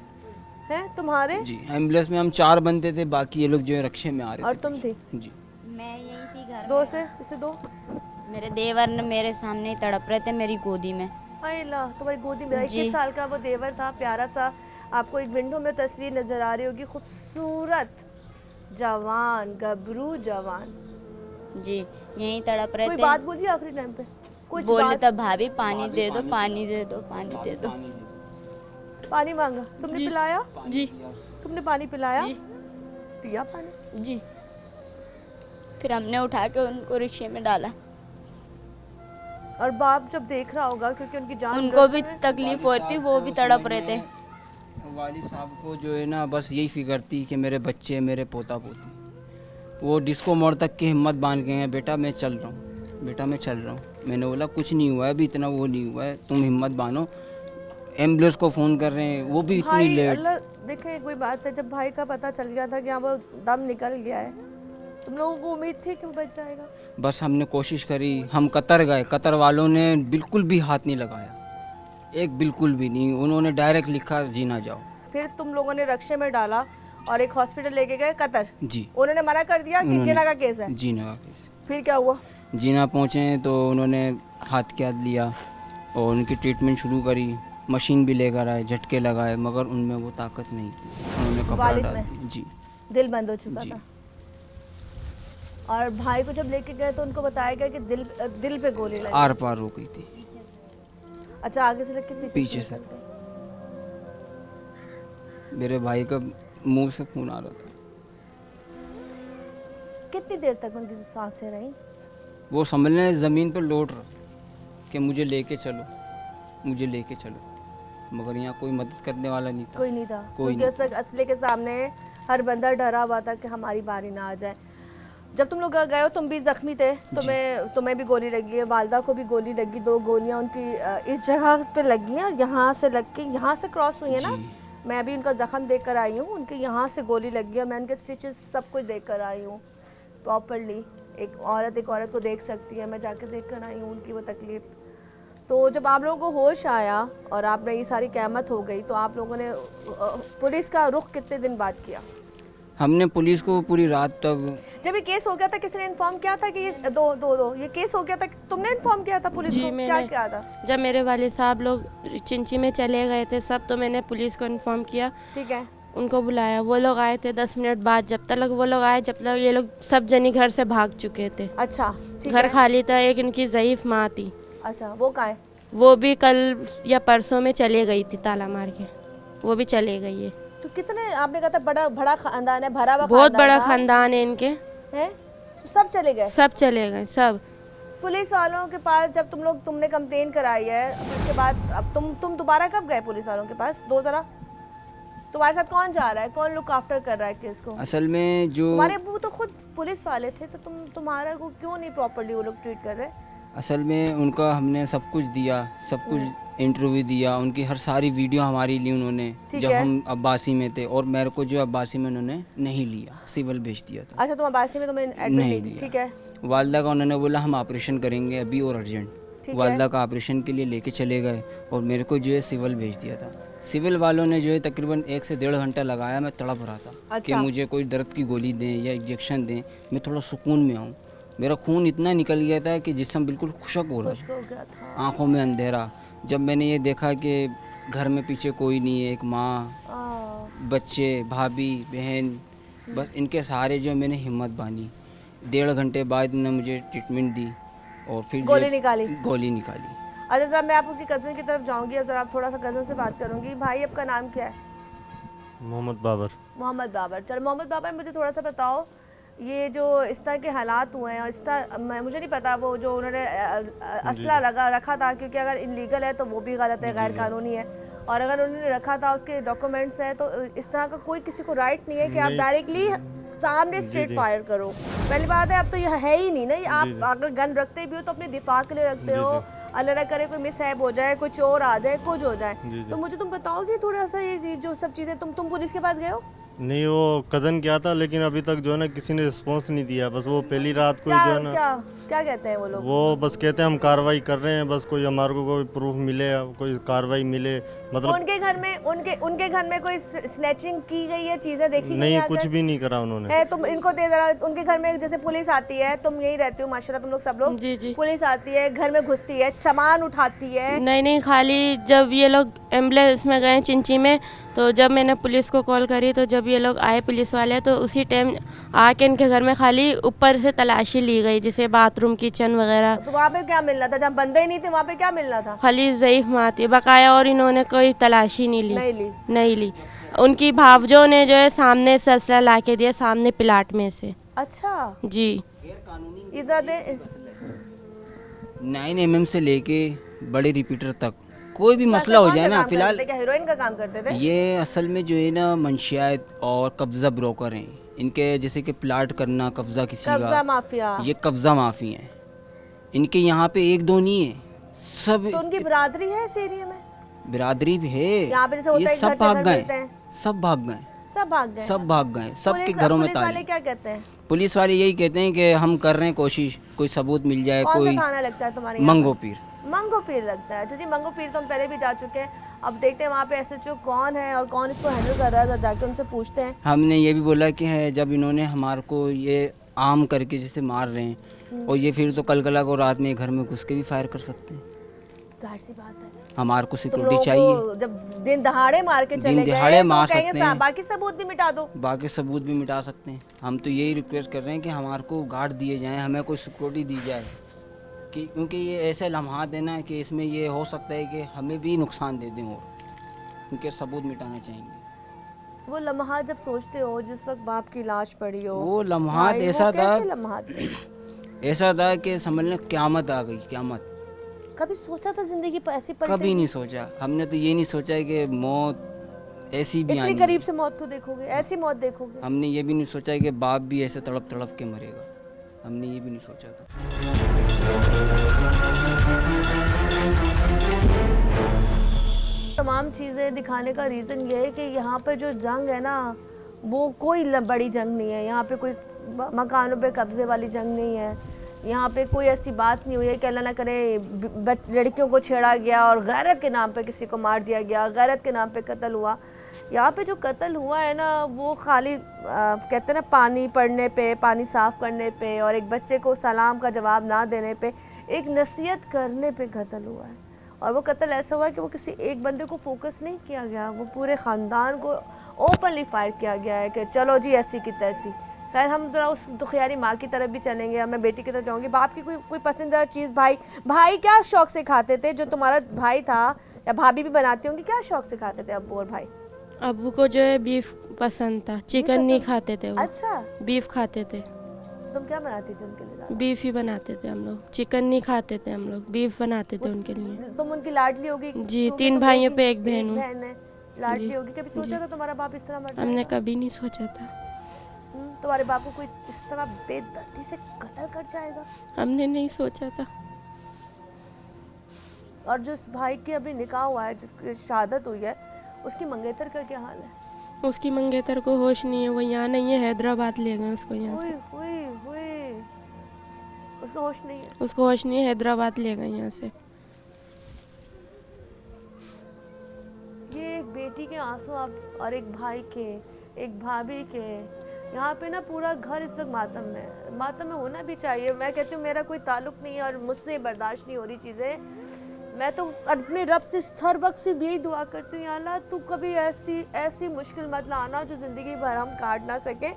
Speaker 1: है तुम्हारे?
Speaker 2: जी, एम्बुलेंस में हम 4 बंदे थे, बाकी ये लोग जो है रक्षे में आ रहे
Speaker 1: और
Speaker 2: थे।
Speaker 1: तुम थी?
Speaker 2: जी,
Speaker 3: मैं यही थी घर
Speaker 1: दो
Speaker 3: में।
Speaker 1: से इसे दो।
Speaker 3: मेरे देवर ने मेरे सामने ही तड़प रहे थे मेरी गोदी में।
Speaker 1: हाय अल्लाह, तुम्हारी गोदी में 21
Speaker 3: जी।
Speaker 1: साल का वो देवर था, प्यारा सा। आपको एक विंडो में तस्वीर नजर आ रही होगी, खूबसूरत जवान, गबरू जवान।
Speaker 3: जी, यहीं तड़प रहे
Speaker 1: कोई
Speaker 3: थे।
Speaker 1: बात बोली आखिरी टाइम पे? कुछ
Speaker 3: बोले
Speaker 1: बात?
Speaker 3: तब भाभी पानी दे दो, पानी दे दो, पानी दे दो।
Speaker 1: पानी मांगा? तुमने पिलाया?
Speaker 3: जी
Speaker 1: तुमने पानी पिलाया?
Speaker 3: जी
Speaker 1: पिया पानी?
Speaker 3: जी। फिर हमने उठा के उनको रिक्शे में डाला।
Speaker 1: और बाप जब देख रहा होगा, क्योंकि उनकी जान
Speaker 3: उनको भी
Speaker 1: रास्ते में-
Speaker 3: तकलीफ होती, वो भी तड़प रहे थे।
Speaker 2: वालिद साहब को जो है ना बस यही फिक्र थी कि मेरे बच्चे, मेरे पोता पोती। वो डिस्को मोड़ तक की हिम्मत बांध के हैं, बेटा मैं चल रहा हूँ, बेटा मैं चल रहा हूँ। मैंने बोला कुछ नहीं हुआ है, अभी इतना वो नहीं हुआ है, तुम हिम्मत बांधो। एम्बुलेंस को फ़ोन कर रहे हैं, वो भी इतनी
Speaker 1: भाई,
Speaker 2: लेट।
Speaker 1: अल्लाह देखे, कोई बात है, जब भाई का पता चल गया था कि हाँ वो दम निकल गया है, तुम लोगों को उम्मीद थी कि वो बच जाएगा?
Speaker 2: बस हमने कोशिश करी, हम कतर गए, कतर वालों ने बिल्कुल भी हाथ नहीं लगाया, एक बिल्कुल भी नहीं। उन्होंने डायरेक्ट लिखा जीना जाओ।
Speaker 1: फिर तुम लोगों ने रक्षे में डाला और एक हॉस्पिटल लेके गए कतर।
Speaker 2: जी,
Speaker 1: उन्होंने मना कर दिया कि जिना का केस है।
Speaker 2: जीना का केस।
Speaker 1: फिर क्या हुआ?
Speaker 2: जीना पहुँचे तो उन्होंने हाथ के हाथ लिया और उनकी ट्रीटमेंट शुरू करी, मशीन भी लेकर आए, झटके लगाए, मगर उनमें वो ताकत नहीं थी। उन्होंने कपड़ा
Speaker 1: वालिद
Speaker 2: डाल
Speaker 1: में?
Speaker 2: दिया। जी,
Speaker 1: दिल बंद हो चुका
Speaker 2: जी।
Speaker 1: था। और भाई को जब लेके गए तो उनको बताया गया कि दिल पे गोली लगी।
Speaker 2: आर पार हो गई थी,
Speaker 1: अच्छा, आगे से लग के
Speaker 2: पीछे से।
Speaker 1: निकल गई।
Speaker 2: मेरे भाई का मुंह से खून आ रहा था।
Speaker 1: कितनी देर तक उनकी सांसें रहीं?
Speaker 2: वो समझ लें ज़मीन पर लौट रहा कि मुझे लेके चलो, मुझे लेके चलो, मगर यहाँ कोई मदद करने वाला नहीं था।
Speaker 1: कोई नहीं था,
Speaker 2: कोई
Speaker 1: क्योंकि
Speaker 2: नहीं
Speaker 1: उस असले के सामने हर बंदा डरा हुआ था कि हमारी बारी ना आ जाए। जब तुम लोग गए हो, तुम भी जख्मी थे, तुम्हें भी गोली लगी है, वालदा को भी गोली लगी, 2 गोलियां उनकी इस जगह पे लगी हैं और यहाँ से लग के यहाँ से क्रॉस हुई है ना।
Speaker 2: जी।
Speaker 1: मैं भी उनका जख्म देख कर आई हूँ, उनके यहाँ से गोली लगी है, मैं उनके स्टिचेस सब कुछ देख कर आई हूँ प्रॉपरली। एक औरत को देख सकती है, मैं जाकर देख कर आई हूँ उनकी वो तकलीफ़। तो जब आप लोगों को होश आया और आपने ये सारी क़यामत हो गई, तो आप लोगों ने पुलिस का रुख कितने दिन बाद किया?
Speaker 2: हमने पुलिस को पूरी रात तक,
Speaker 1: जब ये केस हो गया था, किसी ने इन्फॉर्म किया था कि ये दो ये केस हो गया था, तुमने इन्फॉर्म किया था पुलिस
Speaker 4: जी,
Speaker 1: को? क्या
Speaker 4: मैंने।
Speaker 1: किया था?
Speaker 4: जब मेरे वालिद साहब लोग चिंची में चले गए थे सब, तो मैंने पुलिस को इन्फॉर्म किया,
Speaker 1: ठीक है,
Speaker 4: उनको बुलाया। वो लोग आए थे 10 मिनट बाद। जब तक वो लोग आए, जब तक ये लोग सब जनी घर से भाग चुके थे।
Speaker 1: अच्छा, ठीक
Speaker 4: घर
Speaker 1: है।
Speaker 4: खाली था, एक इनकी ज़ईफ़ माँ थी,
Speaker 1: अच्छा, वो कहाँ है?
Speaker 4: वो भी कल या परसों में चले गई थी, ताला मार के वो भी चले गई है।
Speaker 1: तो कितने, आपने कहा था बड़ा खानदान है, भरा हुआ
Speaker 4: बहुत
Speaker 1: खानदान
Speaker 4: बड़ा
Speaker 1: था,
Speaker 4: खानदान है इनके।
Speaker 1: है? तो सब चले गए?
Speaker 4: सब चले गए सब।
Speaker 1: पुलिस वालों के पास जब तुमने कंप्लेन कराई है, उसके बाद अब तुम दोबारा कब गए पुलिस वालों के पास? तुम्हारे साथ कौन जा रहा है, कौन लुक आफ्टर कर रहा है केस को?
Speaker 2: असल में जो
Speaker 1: तुम्हारे अब्बू तो खुद पुलिस वाले थे, तो तुम्हारा को क्यों नहीं प्रॉपर्ली वो लोग ट्रीट कर रहे?
Speaker 2: असल में उनका हमने सब कुछ दिया, सब कुछ इंटरव्यू दिया, उनकी हर सारी वीडियो हमारी ली उन्होंने
Speaker 1: ठीक
Speaker 2: जब
Speaker 1: है।
Speaker 2: हम अब्बासी में थे, और मेरे को जो अब्बासी में उन्होंने नहीं लिया, सिविल भेज दिया था।
Speaker 1: अच्छा, तुम अब्बासी में तुम्हें
Speaker 2: नहीं
Speaker 1: एडमिट
Speaker 2: लिया।
Speaker 1: ठीक है।
Speaker 2: वालदा का उन्होंने बोला हम ऑपरेशन करेंगे अभी और अर्जेंट,
Speaker 1: ठीक है।
Speaker 2: वालदा का ऑपरेशन के लिए लेके चले गए और मेरे को जो है सिविल भेज दिया था। सिविल वालों ने जो है तकरीबन 1 से 1.5 घंटा लगाया, मैं तड़प रहा था कि
Speaker 1: अच्छा।
Speaker 2: मुझे कोई दर्द की गोली दें या इंजेक्शन दें, मैं थोड़ा सुकून में आऊँ। मेरा खून इतना निकल गया था कि जिस्म बिल्कुल खुशक हो रहा था,
Speaker 1: हो गया था।
Speaker 2: आंखों में अंधेरा। जब मैंने ये देखा कि घर में पीछे कोई नहीं है, एक माँ, बच्चे, भाभी, बहन, बस इनके सहारे जो मैंने हिम्मत बांधी। 1.5 घंटे बाद उन्होंने मुझे ट्रीटमेंट दी और फिर
Speaker 1: गोली निकाली?
Speaker 2: गोली निकाली।
Speaker 1: अच्छा, जरा मैं आपकी कज़न की तरफ जाऊंगी, अब जरा आप थोड़ा सा कज़न से बात करूंगी। भाई, आपका नाम क्या है?
Speaker 5: मोहम्मद बाबर।
Speaker 1: मोहम्मद बाबर। चलो मोहम्मद बाबर, मुझे थोड़ा सा बताओ, ये जो इस तरह के हालात हुए हैं और इस तरह, मुझे नहीं पता वो जो उन्होंने असला रखा था, क्योंकि अगर इलीगल है तो वो भी गलत है, गैर कानूनी है, और अगर उन्होंने रखा था उसके डॉक्यूमेंट्स है, तो इस तरह का कोई किसी को राइट नहीं है कि आप डायरेक्टली सामने स्ट्रेट फायर करो। पहली बात है, अब तो यह है ही नहीं ना, आप अगर गन रखते भी हो तो अपने दिफा के लिए रखते हो, अल्लाह ना करे कोई मिसहैप हो जाए, कोई चोर आ जाए, कुछ हो जाए। तो मुझे तुम बताओगे थोड़ा सा ये जो सब चीज़ें, तुम पुलिस के पास गए हो?
Speaker 5: नहीं, वो कज़न क्या था, लेकिन अभी तक जो है ना किसी ने रिस्पॉन्स नहीं दिया। बस वो पहली रात को ही जो है ना,
Speaker 1: क्या कहते हैं वो लोग?
Speaker 5: वो बस कहते हैं हम कार्रवाई कर रहे हैं, बस कोई हमारे को कोई प्रूफ मिले, कोई कार्रवाई मिले। मतलब
Speaker 1: उनके घर में कोई स्नैचिंग की गई है, चीजें देखी गई
Speaker 5: नहीं,
Speaker 1: हैं
Speaker 5: कुछ
Speaker 1: अगर?
Speaker 5: भी नहीं करा उन्होंने।
Speaker 1: है, तुम इनको दे जरा, उनके घर में जैसे पुलिस आती है, तुम यही रहती हो माशाल्लाह, तुम लोग सब लोग?
Speaker 4: जी जी।
Speaker 1: पुलिस आती है, घर में घुसती है, सामान उठाती है?
Speaker 4: नहीं नहीं, खाली जब ये लोग एम्बुलेंस में गए चिंची में, तो जब मैंने पुलिस को कॉल करी, तो जब ये लोग आए पुलिस वाले, तो उसी टाइम आके इनके घर में खाली ऊपर से तलाशी ली गई, जैसे बाथरूम, किचन वगैरह।
Speaker 1: तो वहाँ पे क्या मिलना था जहाँ बंदे ही नहीं थे? वहाँ पे क्या मिलना था?
Speaker 4: खाली ज़ईफ माँ थी बकाया, और इन्होंने कोई तलाशी नहीं ली। नहीं ली। उनकी भावजों ने जो है सामने से असला ला के दिया, सामने प्लाट में से।
Speaker 1: अच्छा
Speaker 4: जी।
Speaker 1: इधर दे।
Speaker 2: 9mm से लेके बड़े रिपीटर तक कोई भी मसला हो जाए ना, फिलहाल
Speaker 1: क्या हीरोइन का काम करते थे?
Speaker 2: ये असल में जो है ना मंशियात और कब्ज़ा ब्रोकर हैं इनके, जैसे कि प्लाट करना, कब्ज़ा किसी
Speaker 1: कब्जा
Speaker 2: का,
Speaker 1: माफिया।
Speaker 2: ये कब्ज़ा माफ़ी हैं। इनके यहाँ पे 1-2 नहीं है, सब
Speaker 1: तो उनकी बिरादरी है इस एरिया में?
Speaker 2: बिरादरी भी है।
Speaker 1: यहाँ पे जैसे होता है
Speaker 2: ये
Speaker 1: घर
Speaker 2: सब
Speaker 1: से
Speaker 2: भाग
Speaker 1: घर
Speaker 2: गए,
Speaker 1: मिलते हैं।
Speaker 2: सब भाग गए,
Speaker 1: सब भाग गए?
Speaker 2: सब भाग गए, सबके घरों में
Speaker 1: पुलिस वाले
Speaker 2: ताले।
Speaker 1: क्या कहते हैं?
Speaker 2: पुलिस वाले यही कहते हैं कि हम कर रहे हैं कोशिश, कोई सबूत मिल जाए।
Speaker 1: कौन सा
Speaker 2: कोई
Speaker 1: थाना लगता है तुम्हारे यहाँ?
Speaker 2: मंगो पीर।
Speaker 1: मंगो पीर लगता है। अच्छा जी, मंगो पीर तो हम पहले भी जा चुके हैं। अब देखते हैं वहाँ पे एसएचओ कौन है और कौन इसको हैंडल कर रहा है, तो जाके उनसे पूछते हैं।
Speaker 2: हमने ये भी बोला कि है, जब इन्होंने हमारे को ये आम करके जैसे मार रहे हैं, और ये फिर तो कलकला को रात में घर में घुस के भी फायर कर सकते हैं।
Speaker 1: जाहिर सी बात है,
Speaker 2: हमारे को
Speaker 1: तुम
Speaker 2: सिक्योरिटी
Speaker 1: लोगों
Speaker 2: चाहिए।
Speaker 1: को जब दिन दहाड़े मार के चले
Speaker 2: दिन
Speaker 1: गए
Speaker 2: दहाड़े
Speaker 1: तो
Speaker 2: मार
Speaker 1: कहेंगे
Speaker 2: सकते हैं।
Speaker 1: बाकी सबूत भी मिटा दो।
Speaker 2: बाकी सबूत भी मिटा सकते हैं। हम तो यही रिक्वेस्ट कर रहे हैं कि हमारे को गार्ड दिए जाएं, हमें कोई सिक्योरिटी दी जाए, कि क्योंकि ये ऐसे लम्हात है ना कि इसमें ये हो सकता है कि हमें भी नुकसान दे दें, और उनके सबूत मिटाना चाहेंगे।
Speaker 1: वो लम्हा जब सोचते हो जिस वक्त बाप की लाश पड़ी हो,
Speaker 2: वो लम्हात
Speaker 1: भाई, वो
Speaker 2: ऐसा था,
Speaker 1: कैसे लम्हात थे?
Speaker 2: ऐसा था कि समझ लें क़यामत आ गई, क़यामत।
Speaker 1: कभी सोचा था जिंदगी पर ऐसी
Speaker 2: कभी नहीं सोचा। हमने तो ये नहीं सोचा कि मौत ऐसी भी
Speaker 1: इतनी
Speaker 2: आनी
Speaker 1: करीब से मौत को देखोगे, ऐसी मौत देखोगे?
Speaker 2: हमने ये भी नहीं सोचा कि बाप भी ऐसे तड़प तड़प के मरेगा। हमने ये भी नहीं सोचा था।
Speaker 1: तमाम चीज़ें दिखाने का रीज़न ये है कि यहाँ पर जो जंग है ना, वो कोई बड़ी जंग नहीं है। यहाँ पे कोई मकानों पे कब्ज़े वाली जंग नहीं है। यहाँ पे कोई ऐसी बात नहीं हुई है कि अल्लाह ना करे लड़कियों को छेड़ा गया और गैरत के नाम पे किसी को मार दिया गया, गैरत के नाम पे कत्ल हुआ। यहाँ पे जो कत्ल हुआ है ना, वो खाली कहते हैं ना, पानी पड़ने पे, पानी साफ़ करने पे, और एक बच्चे को सलाम का जवाब ना देने पे, एक नसीहत करने पे कत्ल हुआ है। और वो कत्ल ऐसा हुआ कि वो किसी एक बंदे को फोकस नहीं किया गया, वो पूरे ख़ानदान को ओपनली फायर किया गया है कि चलो जी ऐसी की तैसी। खैर, हम जरा उस दुखियारी माँ की तरफ भी चलेंगे, मैं बेटी की तरफ जाऊँगी। बाप की कोई पसंदीदा चीज़? भाई क्या शौक़ से खाते थे? जो तुम्हारा भाई था या भाभी भी बनाती होंगी, क्या शौक़ से खाते थे अब्बू और भाई?
Speaker 4: अब्बू को जो है बीफ पसंद था, चिकन नहीं खाते थे वो।
Speaker 1: अच्छा,
Speaker 4: बीफ खाते थे।
Speaker 1: तुम क्या बनाती थी उनके लिए?
Speaker 4: बीफ ही बनाते थे हम लोग, चिकन नहीं खाते थे हम लोग, बीफ बनाते थे उनके लिए।
Speaker 1: तुम उनकी लाडली होगी?
Speaker 4: जी,
Speaker 1: क्योंकि
Speaker 4: 3
Speaker 1: तुम
Speaker 4: भाइयों
Speaker 1: एक
Speaker 4: पे एक बहन हूँ।
Speaker 1: बहन है, लाडली होगी। कभी सोचा था तुम्हारा बाप इस तरह मर
Speaker 4: हमने
Speaker 1: जाएगा?
Speaker 4: कभी नहीं सोचा था।
Speaker 1: तुम्हारे बाप को कोई इस तरह बेदर्दी से कत्ल कर जाएगा?
Speaker 4: हमने नहीं सोचा था।
Speaker 1: और जो इस भाई की अभी निकाह हुआ है, जिसकी शहादत हुई है, उसकी मंगेतर का क्या हाल है?
Speaker 4: उसकी मंगेतर को होश नहीं है, वो यहाँ नहीं है, हैदराबाद ले गए उसको यहाँ से।
Speaker 1: हुई उसका होश नहीं है।
Speaker 4: उसको होश नहीं है, हैदराबाद ले गए यहाँ से।
Speaker 1: ये एक बेटी के आंसू आप और एक भाई के, एक भाभी के, यहाँ पे ना पूरा घर इस वक्त मातम में होना भी चाहिए। मैं कहती हूँ मेरा कोई ताल्लुक नहीं है और मुझसे बर्दाश्त नहीं हो रही चीज़ें। मैं तो अपने रब से हर वक्त से यही दुआ करती हूँ, या अल्लाह तू कभी ऐसी मुश्किल मत लाना जो ज़िंदगी भर हम काट ना सके।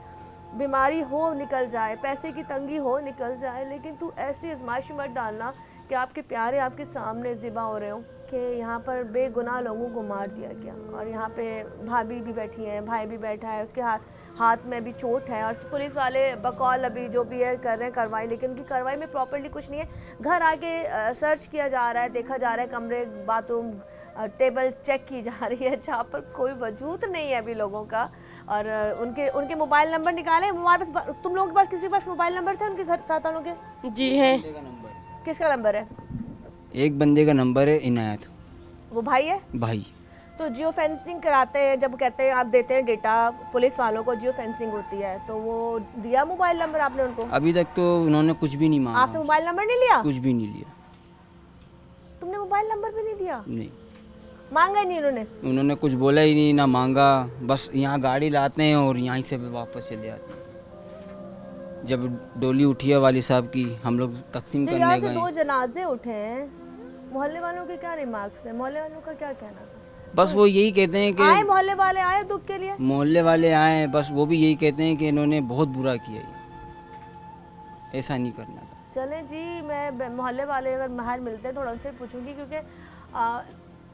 Speaker 1: बीमारी हो निकल जाए, पैसे की तंगी हो निकल जाए, लेकिन तू ऐसी आजमाइश मत डालना कि आपके प्यारे आपके सामने ज़िबा हो रहे हो कि यहाँ पर बेगुनाह लोगों को मार दिया गया। और यहाँ पे भाभी भी बैठी हैं, भाई भी बैठा है, उसके हाथ में भी चोट है। और पुलिस वाले बकौल अभी जो भी है कर रहे हैं कार्रवाई, लेकिन उनकी कार्रवाई में प्रॉपर्ली कुछ नहीं है। घर आके सर्च किया जा रहा है, देखा जा रहा है, कमरे बाथरूम टेबल चेक की जा रही है, जहाँ पर कोई वजूद नहीं है अभी लोगों का। और उनके मोबाइल नंबर निकाले। हमारे पास, तुम लोगों के पास किसी के पास मोबाइल नंबर थे उनके घर साथ वालों के?
Speaker 4: जी है।
Speaker 1: किसका नंबर है?
Speaker 2: एक बंदे का नंबर है, इनायत।
Speaker 1: वो भाई है?
Speaker 2: भाई।
Speaker 1: तो जियो फेंसिंग कराते हैं, जब कहते हैं आप देते हैं डेटा पुलिस वालों को, जियो फेंसिंग होती है, तो वो दिया मोबाइल नंबर आपने उनको?
Speaker 2: अभी तक तो उन्होंने कुछ भी नहीं मांगा।
Speaker 1: आपसे मोबाइल नंबर नहीं लिया?
Speaker 2: कुछ भी नहीं लिया।
Speaker 1: तुमने मोबाइल नंबर भी नहीं दिया?
Speaker 2: नहीं,
Speaker 1: मांगा ही नहीं
Speaker 2: उन्होंने कुछ बोला ही नहीं, ना मांगा। बस यहाँ गाड़ी लाते हैं और यहीं से वापस चले जाते हैं। जब डोली उठी है वाली साहब की, हम लोग तकसीम
Speaker 1: जब यहाँ
Speaker 2: करने
Speaker 1: से
Speaker 2: गए।
Speaker 1: 2 जनाजे उठे हैं, मोहल्ले वालों के क्या रिमार्क्स थे? मोहल्ले वालों का क्या कहना था?
Speaker 2: बस वो यही कहते हैं
Speaker 1: आए
Speaker 2: कि
Speaker 1: मोहल्ले वाले आए दुख के लिए?
Speaker 2: मोहल्ले वाले आए, बस वो भी यही कहते हैं कि इन्होंने बहुत बुरा किया, ये ऐसा नहीं करना था।
Speaker 1: चलें जी, मैं मोहल्ले वाले अगर बाहर मिलते हैं थोड़ा उनसे पूछूंगी, क्योंकि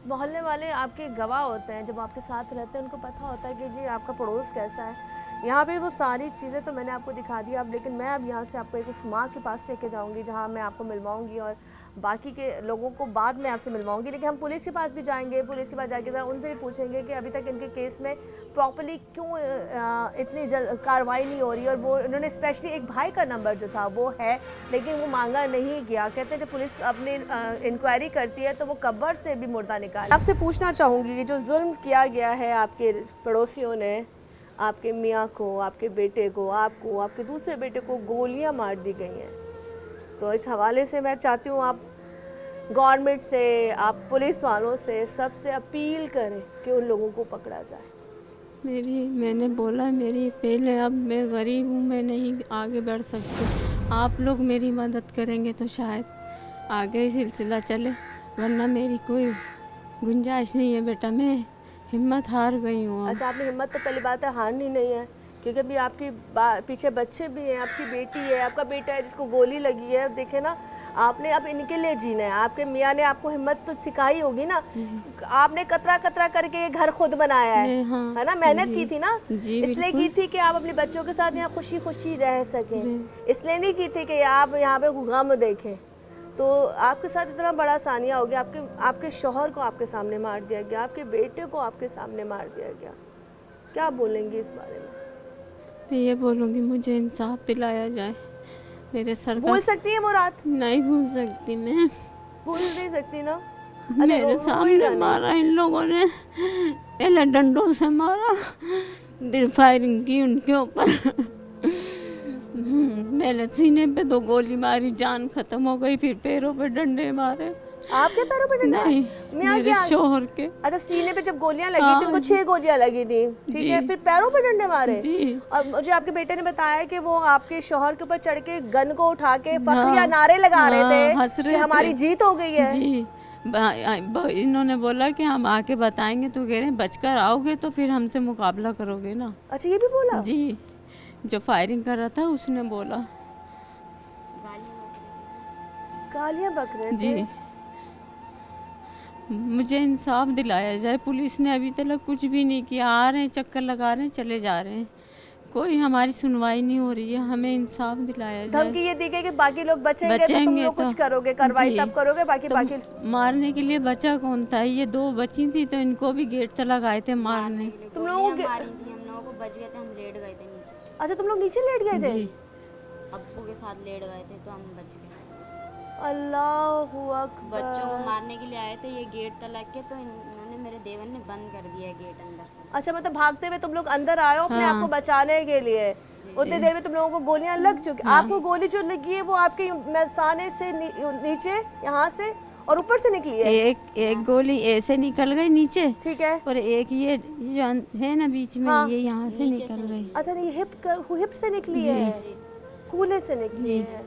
Speaker 1: मोहल्ले वाले आपके गवाह होते हैं, जब आपके साथ रहते हैं उनको पता होता है कि जी आपका पड़ोस कैसा है। यहाँ पे वो सारी चीज़ें तो मैंने आपको दिखा दी अब, लेकिन मैं अब यहाँ से आपको एक उस माँ के पास लेके जाऊँगी जहाँ मैं आपको मिलवाऊँगी और बाकी के लोगों को बाद में आपसे मिलवाऊंगी। लेकिन हम पुलिस के पास भी जाएंगे, पुलिस के पास जाके उनसे भी पूछेंगे कि अभी तक इनके केस में प्रॉपर्ली क्यों इतनी कार्रवाई नहीं हो रही। और वो उन्होंने स्पेशली एक भाई का नंबर जो था वो है, लेकिन वो मांगा नहीं गया। कहते हैं जब पुलिस अपनी इंक्वायरी करती है तो वो कब्र से भी मुर्दा निकाल। आपसे पूछना चाहूँगी, जो जुल्म किया गया है आपके पड़ोसियों ने, आपके मियाँ को, आपके बेटे को, आपको, आपके दूसरे बेटे को गोलियाँ मार दी गई हैं, तो इस हवाले से मैं चाहती हूँ आप गवर्नमेंट से, आप पुलिस वालों से, सबसे अपील करें कि उन लोगों को पकड़ा जाए।
Speaker 6: मैंने बोला मेरी पहले, अब मैं गरीब हूँ, मैं नहीं आगे बढ़ सकती। आप लोग मेरी मदद करेंगे तो शायद आगे ही सिलसिला चले, वरना मेरी कोई गुंजाइश नहीं है बेटा, मैं हिम्मत हार गई हूँ।
Speaker 1: अच्छा, आपने हिम्मत तो पहली बात है हारनी नहीं है, क्योंकि अभी आपकी पीछे बच्चे भी हैं, आपकी बेटी है, आपका बेटा है जिसको गोली लगी है। देखे ना, आपने अब इनके लिए जीना है। आपके मियाँ ने आपको हिम्मत तो सिखाई होगी ना, आपने कतरा कतरा करके ये घर खुद बनाया है,
Speaker 6: हाँ,
Speaker 1: है ना, मेहनत की थी ना,
Speaker 6: जी,
Speaker 1: इसलिए की थी कि आप अपने बच्चों के साथ यहाँ खुशी खुशी रह सकें, इसलिए नहीं की थी कि आप यहाँ पे गम देखें। तो आपके साथ इतना बड़ा सानिया हो गया, आपके शौहर को आपके सामने मार दिया गया, आपके बेटे को आपके सामने मार दिया गया। क्या बोलेंगे इस बारे में?
Speaker 6: मैं ये बोलूँगी मुझे इंसाफ दिलाया जाए। मेरे सर
Speaker 1: भूल सकती है वो रात?
Speaker 6: नहीं भूल सकती, मैं
Speaker 1: भूल नहीं सकती ना।
Speaker 6: मेरे सामने मारा इन लोगों ने, पहले डंडों से मारा, फिर फायरिंग की उनके ऊपर। पहले सीने पे 2 गोली मारी, जान खत्म हो गई, फिर पैरों पे डंडे मारे।
Speaker 1: आपके पैरों पे डंडा?
Speaker 6: नहीं, मेरे शौहर के।
Speaker 1: अच्छा, सीने पे जब गोलियां लगी थी, उनको 6 गोलियां लगी थी, ठीक है, फिर पैरों पे डंडे मारे
Speaker 6: जी।
Speaker 1: और मुझे आपके बेटे ने बताया कि वो आपके शौहर के ऊपर चढ़ के गन को उठा के फखरिया नारे लगा रहे थे,
Speaker 6: हंस रहे
Speaker 1: कि हमारी
Speaker 6: थे।
Speaker 1: जीत हो गई है।
Speaker 6: जी, इन्होंने बोला कि हम आके बताएंगे, तो कह रहे हैं बचकर आओगे तो फिर हमसे मुकाबला करोगे ना।
Speaker 1: अच्छा, ये भी बोला?
Speaker 6: जी, जो फायरिंग कर रहा था उसने बोला।
Speaker 1: गालियां बक रहे थे?
Speaker 6: जी, मुझे इंसाफ दिलाया जाए। पुलिस ने अभी तक कुछ भी नहीं किया, आ रहे हैं, चक्कर लगा रहे हैं, चले जा रहे हैं, कोई हमारी सुनवाई नहीं हो रही है, हमें इंसाफ दिलाया जाए।
Speaker 1: धमकी ये दी गई कि बाकी लोग बचेंगे तो तुम लोग कुछ करोगे, कार्रवाई
Speaker 6: जी।
Speaker 1: तब करोगे, बाकी
Speaker 6: तो
Speaker 1: बाकी
Speaker 6: मारने के लिए बचा कौन था? ये 2 बची थी तो इनको भी गेट से लगाए थे मारने।
Speaker 1: तुम लोगों के
Speaker 3: मारी थी हम लोगों को, बच गए थे, हम लेट गए थे नीचे,
Speaker 1: अच्छा तुम लोग नीचे लेट गए थे?
Speaker 6: जी।
Speaker 3: अब्बू के साथ लेट गए थे तो हम बच गए।
Speaker 1: अल्लाहू अकबर।
Speaker 3: बच्चों को मारने के लिए आए थे, ये गेट तलक के, तो इन्होंने, मेरे देवर ने बंद कर दिया गेट अंदर से।
Speaker 1: अच्छा मतलब भागते हुए तुम लोग अंदर आए हो अपने
Speaker 6: हाँ।
Speaker 1: आप को बचाने के लिए, उतनी देर में तुम लोगों को गोलियां लग चुकी। आपको गोली जो लगी है वो आपके मसाने से नीचे यहाँ से और ऊपर से निकली है?
Speaker 6: एक गोली ऐसे निकल गई नीचे,
Speaker 1: ठीक है।
Speaker 6: और एक ये जो है ना बीच में,
Speaker 1: हाँ।
Speaker 6: ये यहाँ से निकल गई।
Speaker 1: अच्छा नहीं, हिप से निकली है, कूल्हे से निकली है।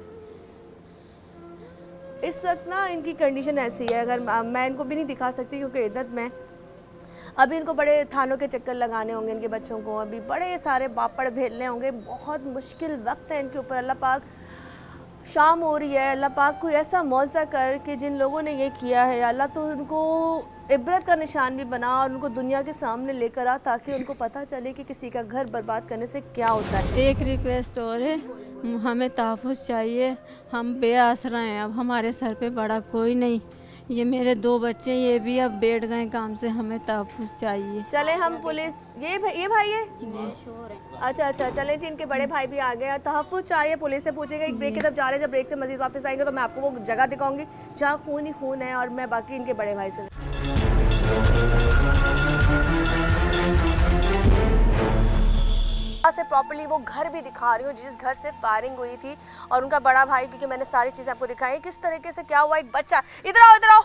Speaker 1: इस वक्त ना इनकी कंडीशन ऐसी है, अगर मैं इनको भी नहीं दिखा सकती क्योंकि इद्दत में, अभी इनको बड़े थानों के चक्कर लगाने होंगे इनके बच्चों को, अभी बड़े सारे बापड़ भेजने होंगे, बहुत मुश्किल वक्त है इनके ऊपर। अल्लाह पाक, शाम हो रही है, अल्लाह पाक को ऐसा मौज़ा कर कि जिन लोगों ने ये किया है अल्लाह तो उनको इबरत का निशान भी बना और उनको दुनिया के सामने लेकर आ, ताकि उनको पता चले कि किसी का घर बर्बाद करने से क्या होता है।
Speaker 6: एक रिक्वेस्ट और है, हमें तहफ़्फ़ुज़ चाहिए, हम बेआसरा हैं, अब हमारे सर पे बड़ा कोई नहीं। ये मेरे 2 बच्चे, ये भी अब बैठ गए काम से, हमें तहफ़्फ़ुज़ चाहिए।
Speaker 1: चले हम पुलिस, ये भाई है?
Speaker 3: मेरे शोर है।
Speaker 1: अच्छा चले जी, इनके बड़े भाई भी आ गए। तहफ़्फ़ुज़ चाहिए, पुलिस से पूछेगा। एक ब्रेक की तरफ जा रहे हैं, जब ब्रेक से मजीद वापस आएंगे तो मैं आपको वो जगह दिखाऊंगी जहाँ खून ही खून है, और मैं बाकी इनके बड़े भाई से से प्रॉपर्ली वो घर भी दिखा रही हूँ जिस घर से फायरिंग हुई थी, और उनका बड़ा भाई, क्योंकि मैंने सारी चीज़ें आपको दिखाई किस तरीके से क्या हुआ। एक बच्चा, इधर आओ,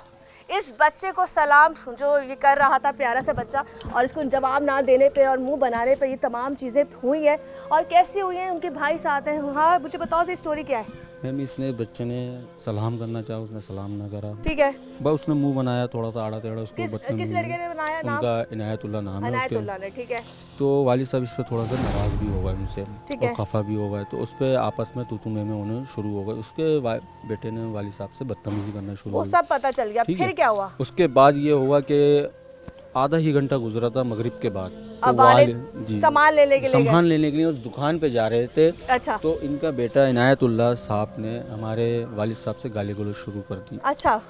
Speaker 1: इस बच्चे को सलाम जो ये कर रहा था, प्यारा सा बच्चा, और इसको जवाब ना देने पे और मुंह बनाने पे ये तमाम चीज़ें हुई हैं। और कैसी हुई हैं, उनके भाई साथ हैं। हाँ मुझे बताओ तो स्टोरी क्या है?
Speaker 7: मैम इसने बच्चे ने सलाम करना चाहा, उसने सलाम ना करा,
Speaker 1: ठीक है।
Speaker 7: बस उसने मुंह बनाया थोड़ा सा आड़ा टेढ़ा, उसको
Speaker 1: किस
Speaker 7: बदतमीजी
Speaker 1: लड़के ने बनाया नाम?
Speaker 7: उनका इनायतुल्लाह नाम है उसके।
Speaker 1: अनायतुल्लाह ने, ठीक है।
Speaker 7: तो वालिद साहब इस पे थोड़ा सा नाराज़ भी हो गए उनसे
Speaker 1: ठीक
Speaker 7: और
Speaker 1: है।
Speaker 7: खफा भी हो गए, तो उस पर आपस में तू में होने शुरू हो गए। उसके बेटे ने वालिद साहब से बदतमीजी करना शुरू
Speaker 1: वो
Speaker 7: हो
Speaker 1: सब पता चल गया,
Speaker 7: ठीक
Speaker 1: फिर
Speaker 7: है।
Speaker 1: क्या हुआ?
Speaker 7: उसके बाद ये हुआ कि आधा ही घंटा गुजरा था मगरिब के बाद, तो
Speaker 1: अब वालिद सामान लेने के लिए गए।
Speaker 7: सामान लेने के लिए उस दुकान पे जा रहे थे।
Speaker 1: अच्छा
Speaker 7: तो इनका बेटा इनायतुल्लाह साहब ने हमारे वालिद साहब से गाली गलौज शुरू कर दी।
Speaker 1: अच्छा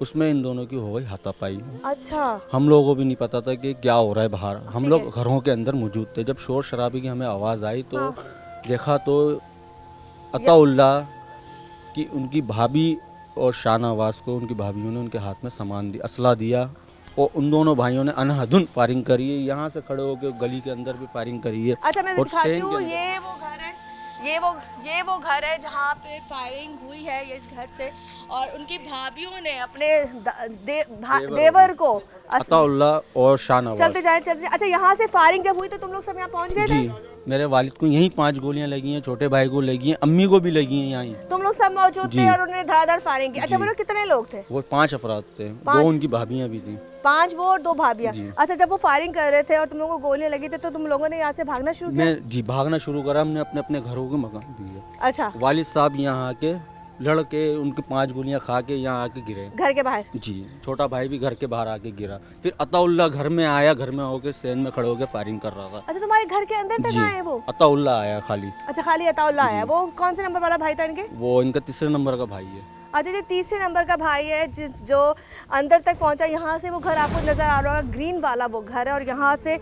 Speaker 7: उसमें इन दोनों की हो गई हाथापाई।
Speaker 1: अच्छा
Speaker 7: हम लोगों को भी नहीं पता था कि क्या हो रहा है बाहर, हम लोग घरों के अंदर मौजूद थे। जब शोर शराबी की हमें आवाज़ आई तो देखा तो अताउल्लाह की उनकी भाभी और शाहनवाज को उनकी भाभीयों ने उनके हाथ में सामान दिया, असला दिया, और उन दोनों भाइयों ने अनहदुन फायरिंग करी है। यहाँ से खड़े होकर गली के अंदर भी फायरिंग करी है।
Speaker 1: अच्छा मैं
Speaker 7: और
Speaker 1: दिखाती
Speaker 7: सेन के
Speaker 1: हूँ,
Speaker 7: अंदर-
Speaker 1: ये वो घर है, ये वो घर है जहाँ पे फायरिंग हुई है, ये इस घर से। और उनकी भाभीयों ने अपने देवर को
Speaker 7: अताउल्लाह और शाहनवाज
Speaker 1: चलते जाए। अच्छा यहाँ से फायरिंग जब हुई तो तुम लोग सब यहाँ पहुँच गए
Speaker 7: जी,
Speaker 1: थे?
Speaker 7: मेरे वालिद को यहीं 5 गोलियां लगी हैं, छोटे भाई को लगी हैं, अम्मी को भी लगी हैं यहाँ ही।
Speaker 1: तुम लोग सब मौजूद थे
Speaker 7: जी।
Speaker 1: और उन्होंने धड़ाधड़ फायरिंग की। अच्छा वो लोग कितने लोग थे?
Speaker 7: वो 5 अफराद थे, 2 उनकी भाभियाँ भी थी।
Speaker 1: 5 वो और 2 भाभियाँ।
Speaker 7: जी।
Speaker 1: अच्छा जब वो फायरिंग कर रहे थे और तुम लोगों को गोलियां लगी थी तो तुम लोगों ने यहाँ से भागना शुरू किया?
Speaker 7: मैं जी भागना शुरू करा, हमने अपने अपने घरों के मकान दिए।
Speaker 1: अच्छा
Speaker 7: वालिद साहब यहाँ आके लड़के उनकी 5 गोलियां खा के यहाँ आके गिरे
Speaker 1: घर के बाहर?
Speaker 7: जी। छोटा भाई भी घर के बाहर आके गिरा। फिर अताउल्लाह घर में आया, घर में होके सेन में खड़े होके फायरिंग कर रहा था।
Speaker 1: अच्छा तुम्हारे घर के अंदर तक
Speaker 7: जी,
Speaker 1: आए वो?
Speaker 7: अताउल्लाह आया खाली।
Speaker 1: अच्छा खाली अताउल्लाह आया। वो कौन से नंबर वाला भाई था इनके?
Speaker 7: वो इनका 3रे नंबर का भाई है।
Speaker 1: अच्छा ये 3रे नंबर का भाई है जो अंदर तक पहुंचा। यहाँ से वो घर आपको नजर आ रहा होगा, ग्रीन वाला वो घर है। और यहाँ से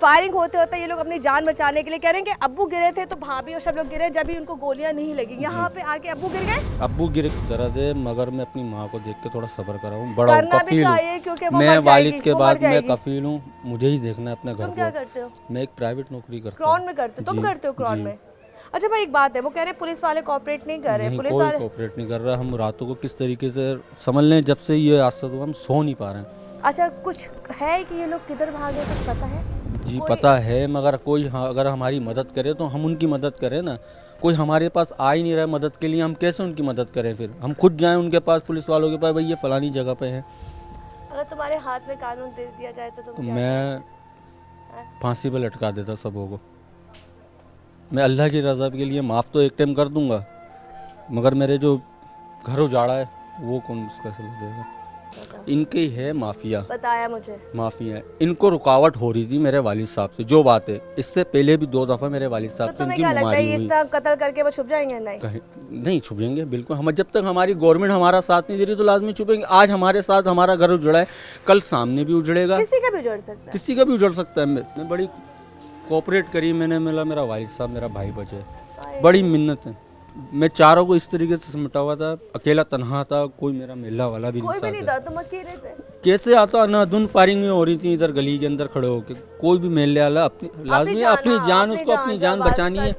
Speaker 1: फायरिंग होते होते ये लोग अपनी जान बचाने के लिए कह रहे हैं कि अब्बू गिरे थे तो भाभी और सब लोग गिरे, जब भी उनको गोलियां नहीं लगी। यहाँ पे आके अब्बू गिर गए?
Speaker 7: अब्बू गिरे दर्द है, मगर मैं अपनी माँ को देख के थोड़ा सब्र कर रहा हूँ। बड़ा हूँ,
Speaker 1: करना भी
Speaker 7: कफील
Speaker 1: चाहिए क्योंकि वो
Speaker 7: हूँ मैं।
Speaker 1: मर जाएगी,
Speaker 7: वालिद के
Speaker 1: वो मर
Speaker 7: बाद मैं
Speaker 1: जाएगी।
Speaker 7: कफील हूँ, मुझे ही देखना है अपने घर
Speaker 1: तुम क्या
Speaker 7: को।
Speaker 1: करते हो?
Speaker 7: मैं एक प्राइवेट नौकरी करता
Speaker 1: क्रॉन में करते हो? तुम
Speaker 7: जी,
Speaker 1: करते हो क्रॉन
Speaker 7: जी।
Speaker 1: में? अच्छा भाई एक बात है, वो कह रहे हैं पुलिस वाले कोऑपरेट नहीं कर रहे।
Speaker 7: नहीं,
Speaker 1: पुलिस
Speaker 7: कोई
Speaker 1: वाले
Speaker 7: कोऑपरेट नहीं कर रहा। हम रातों को किस तरीके से समझ लें, जब से ये हादसा हुआ हम सो नहीं पा रहे हैं।
Speaker 1: अच्छा कुछ है कि ये लोग किधर भागे, कुछ पता है?
Speaker 7: जी
Speaker 1: कोई-
Speaker 7: पता है, मगर कोई अगर हमारी मदद करे तो हम उनकी मदद करें ना। कोई हमारे पास आ ही नहीं रहा है मदद के लिए, हम कैसे उनकी मदद करें? फिर हम खुद जाएं उनके पास, पुलिस वालों के पास, भाई ये फलानी जगह पे है।
Speaker 1: अगर तुम्हारे हाथ में कानून दे दिया जाए तो तुम
Speaker 7: तो
Speaker 1: क्या
Speaker 7: मैं फांसी पे लटका देता सबों को। मैं अल्लाह की रज़ा के लिए माफ़ तो एक टाइम कर दूंगा, मगर मेरे जो घर उजाड़ा है वो कौन उसका सिला देगा? इनके ही है माफिया।
Speaker 1: बताया मुझे।
Speaker 7: माफिया इनको रुकावट हो रही थी मेरे वालिद साहब से, जो बात है इससे पहले भी 2 दफ़ा मेरे वालिद
Speaker 1: तो
Speaker 7: साहब से
Speaker 1: तुम्हें
Speaker 7: इनकी
Speaker 1: क्या लगता है
Speaker 7: मुमारी
Speaker 1: ये
Speaker 7: हुई।
Speaker 1: इतना कत्ल करके वो छुप जाएंगे? नहीं,
Speaker 7: कहीं नहीं छुपेंगे, बिल्कुल। हम जब तक हमारी गवर्नमेंट हमारा साथ नहीं दे रही तो लाजमी छुपेंगे। आज हमारे साथ हमारा घर उजड़ा है, कल सामने भी उजड़ेगा,
Speaker 1: किसी का भी उजड़ सकता है।
Speaker 7: किसी का भी उजड़ सकता है। मैं बड़ी कोऑपरेट करी मैंने, मिला मेरा वालिद साहब मेरा भाई बचे, बड़ी मिन्नत है। मैं चारों को इस तरीके से समेटा हुआ था, अकेला तनहा था, कोई मेरा मेला वाला भी
Speaker 1: कोई भी नहीं
Speaker 7: नहीं
Speaker 1: था,
Speaker 7: था।
Speaker 1: तुम अकेले थे।
Speaker 7: कैसे आता ना, धुन फायरिंग हो रही थी इधर गली के अंदर खड़े होके, कोई भी मेले वाला अपनी लाजमी अपनी जान उसको अपनी जान बचानी है।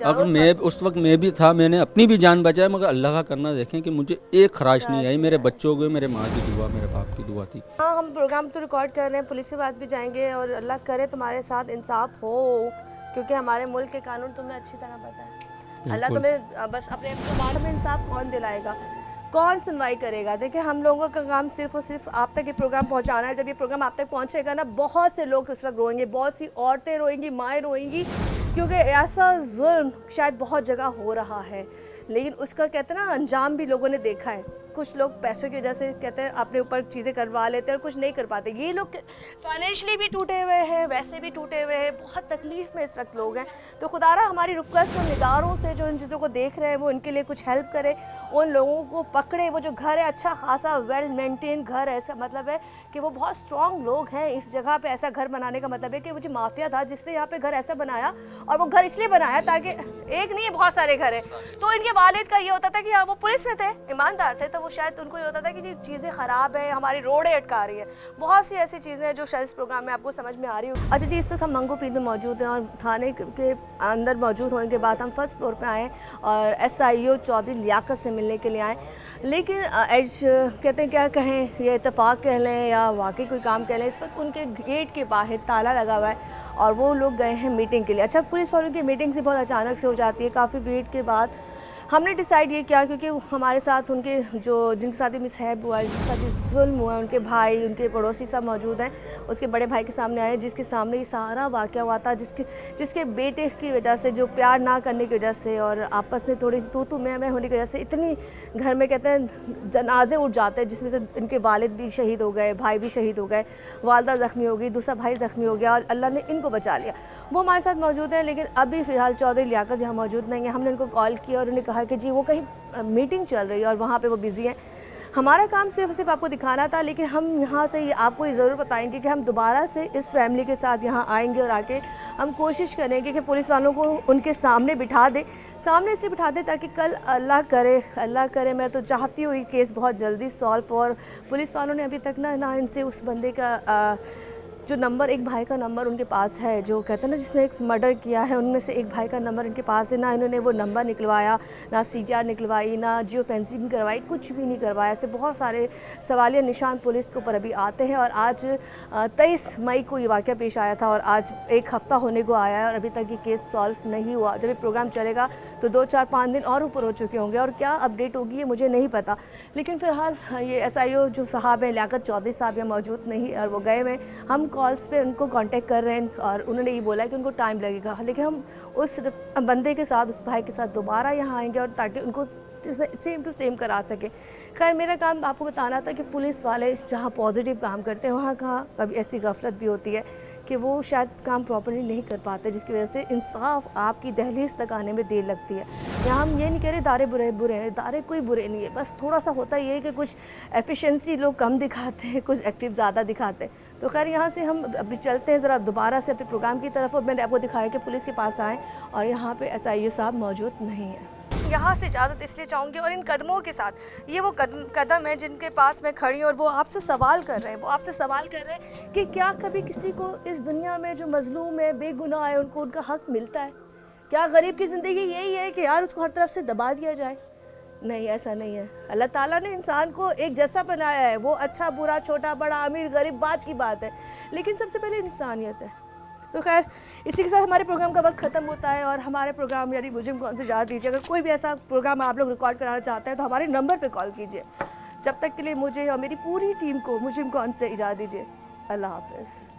Speaker 7: अगर मैं उस वक्त मैं भी था, मैंने अपनी भी जान बचाई, मगर अल्लाह का करना देखें कि मुझे एक खराश नहीं आई। मेरे बच्चों को मेरे माँ की दुआ, मेरे बाप की दुआ थी।
Speaker 1: हाँ, हम प्रोग्राम तो रिकॉर्ड कर रहे हैं, पुलिस के पास भी जाएंगे और अल्लाह करे तुम्हारे साथ इंसाफ हो, क्योंकि हमारे मुल्क के कानून तुम्हें अच्छी तरह पता है। अल्लाह तुम्हें बस अपने मुसलमानों में इंसाफ कौन दिलाएगा, कौन सुनवाई करेगा? देखिए, हम लोगों का काम सिर्फ और सिर्फ आप तक ये प्रोग्राम पहुंचाना है। जब ये प्रोग्राम आप तक पहुंचेगा ना, बहुत से लोग इस वक्त रोएंगे, बहुत सी औरतें रोएंगी, माएँ रोएंगी, क्योंकि ऐसा जुल्म शायद बहुत जगह हो रहा है, लेकिन उसका कहते हैं ना अंजाम भी लोगों ने देखा है। कुछ लोग पैसों की वजह से कहते हैं अपने ऊपर चीज़ें करवा लेते हैं और कुछ नहीं कर पाते। ये लोग फाइनेंशियली भी टूटे हुए हैं, वैसे भी टूटे हुए हैं, बहुत तकलीफ में इस वक्त लोग हैं। तो खुदारा हमारी रिक्वेस्ट और निगारों से जो इन चीज़ों को देख रहे हैं वो इनके लिए कुछ हेल्प करे, उन लोगों को पकड़े। वो जो घर है अच्छा खासा वेल मेंटेन घर है, ऐसा मतलब है कि वो बहुत स्ट्रॉन्ग लोग हैं। इस जगह पे ऐसा घर बनाने का मतलब है कि वो जो माफिया था जिसने यहाँ पे घर ऐसा बनाया, और वो घर इसलिए बनाया ताकि एक नहीं है बहुत सारे घर हैं। तो इनके वालिद का ये होता था कि हाँ वो पुलिस में थे, ईमानदार थे, तो वो शायद उनको ये होता था कि जी चीज़ें ख़राब है, हमारी रोडें अटका रही है। बहुत सी ऐसी चीज़ें हैं जो शायद इस प्रोग्राम में आपको समझ में आ रही हो। अच्छा जी, इस वक्त हम मंगू पीर में मौजूद हैं और थाने के अंदर मौजूद होने के बाद हम फर्स्ट फ्लोर पे आए और SIO चौधरी लियाकत से मिलने के लिए आए। लेकिन एज कहते हैं क्या कहें, ये इत्तेफाक कह लें या वाकई कोई काम कह लें, इस वक्त उनके गेट के बाहर ताला लगा हुआ है और वो लोग गए हैं मीटिंग के लिए। अच्छा, पुलिस वालों की मीटिंग से बहुत अचानक से हो जाती है, काफ़ी वेट के बाद हमने डिसाइड ये किया, क्योंकि हमारे साथ उनके जो जिनके साथ मिसहैब हुआ, जिनके साथ जुल्म हुआ, उनके भाई, उनके पड़ोसी सब मौजूद हैं। उसके बड़े भाई के सामने आए, जिसके सामने ये सारा वाक़या हुआ था, जिसके बेटे की वजह से, जो प्यार ना करने की वजह से और आपस में थोड़ी तू मैं होने की वजह से इतनी घर में कहते हैं जनाजे उठ जाते हैं, जिसमें से इनके वालिद भी शहीद हो गए, भाई भी शहीद हो गए, वालदा ज़ख्मी हो गई, दूसरा भाई ज़ख्मी हो गया और अल्लाह ने इनको बचा लिया। वो हमारे साथ मौजूद हैं, लेकिन अभी फ़िलहाल चौधरी लियाकत यहाँ मौजूद नहीं है। हमने उनको कॉल किया और उन्होंने कहा कि जी वो कहीं मीटिंग चल रही है और वहाँ पे वो बिज़ी हैं। हमारा काम सिर्फ आपको दिखाना था, लेकिन हम यहाँ से आपको ये ज़रूर बताएंगे कि हम दोबारा से इस फैमिली के साथ यहाँ आएंगे और आके हम कोशिश करेंगे कि पुलिस वालों को उनके सामने बिठा दें, सामने से बिठा दें, ताकि कल अल्लाह करे मैं तो चाहती हूँ ये केस बहुत जल्दी सॉल्व। और पुलिस वालों ने अभी तक ना इनसे उस बंदे का जो नंबर, एक भाई का नंबर उनके पास है, जो कहते हैं ना जिसने एक मर्डर किया है, उनमें से एक भाई का नंबर इनके पास है, ना इन्होंने वो नंबर निकलवाया, ना CTR निकलवाई, ना जियो फेंसिंग करवाई, कुछ भी नहीं करवाया। ऐसे बहुत सारे सवालिया निशान पुलिस के ऊपर अभी आते हैं। और आज 23 मई को ये वाक़या पेश आया था और आज 1 हफ़्ता होने को आया है और अभी तक ये केस सॉल्व नहीं हुआ। जब ये प्रोग्राम चलेगा तो 2, 4, 5 दिन और ऊपर हो चुके होंगे और क्या अपडेट होगी ये मुझे नहीं पता। लेकिन फ़िलहाल ये SIO जो साहब हैं लियाकत चौधरी साहब यहाँ मौजूद नहीं और वो गए में, हम कॉल्स पे उनको कांटेक्ट कर रहे हैं और उन्होंने ये बोला कि उनको टाइम लगेगा, लेकिन हम उस बंदे के साथ, उस भाई के साथ दोबारा यहाँ आएंगे और ताकि उनको सेम टू सेम करा सके। खैर, मेरा काम आपको बताना था कि पुलिस वाले जहाँ पॉजिटिव काम करते हैं वहाँ कहाँ कभी ऐसी गफलत भी होती है कि वो शायद काम प्रॉपर्ली नहीं कर पाते, जिसकी वजह से इंसाफ आपकी दहलीज तक आने में देर लगती है। यहाँ हम ये नहीं कह रहे दारे बुरे हैं, दारे कोई बुरे नहीं है, बस थोड़ा सा होता ये है कि कुछ एफिशिएंसी लोग कम दिखाते हैं, कुछ एक्टिव ज़्यादा दिखाते हैं। तो खैर, यहाँ से हम अभी चलते हैं ज़रा दोबारा से अपने प्रोग्राम की तरफ और मैंने आपको दिखाया कि पुलिस के पास आएँ और यहाँ पर SIO साहब मौजूद नहीं है। यहाँ से इजाज़त इसलिए चाहूँगी और इन कदमों के साथ, ये वो कदम है जिनके पास मैं खड़ी हूँ और वो आपसे सवाल कर रहे हैं, वो आपसे सवाल कर रहे हैं कि क्या कभी किसी को इस दुनिया में जो मजलूम है, बेगुनाह है, उनको उनका हक मिलता है? क्या गरीब की ज़िंदगी यही है कि यार उसको हर तरफ से दबा दिया जाए? नहीं, ऐसा नहीं है। अल्लाह ताला ने इंसान को एक जैसा बनाया है, वो अच्छा बुरा, छोटा बड़ा, अमीर गरीब बात की बात है, लेकिन सबसे पहले इंसानियत है। तो खैर, इसी के साथ हमारे प्रोग्राम का वक्त ख़त्म होता है और हमारे प्रोग्राम यानी मुझे कौन से इजाज़त दीजिए। अगर कोई भी ऐसा प्रोग्राम आप लोग रिकॉर्ड कराना चाहते हैं तो हमारे नंबर पे कॉल कीजिए। जब तक के लिए मुझे और मेरी पूरी टीम को मुझे कौन से इजाज़त दीजिए। अल्लाह हाफ़िज़।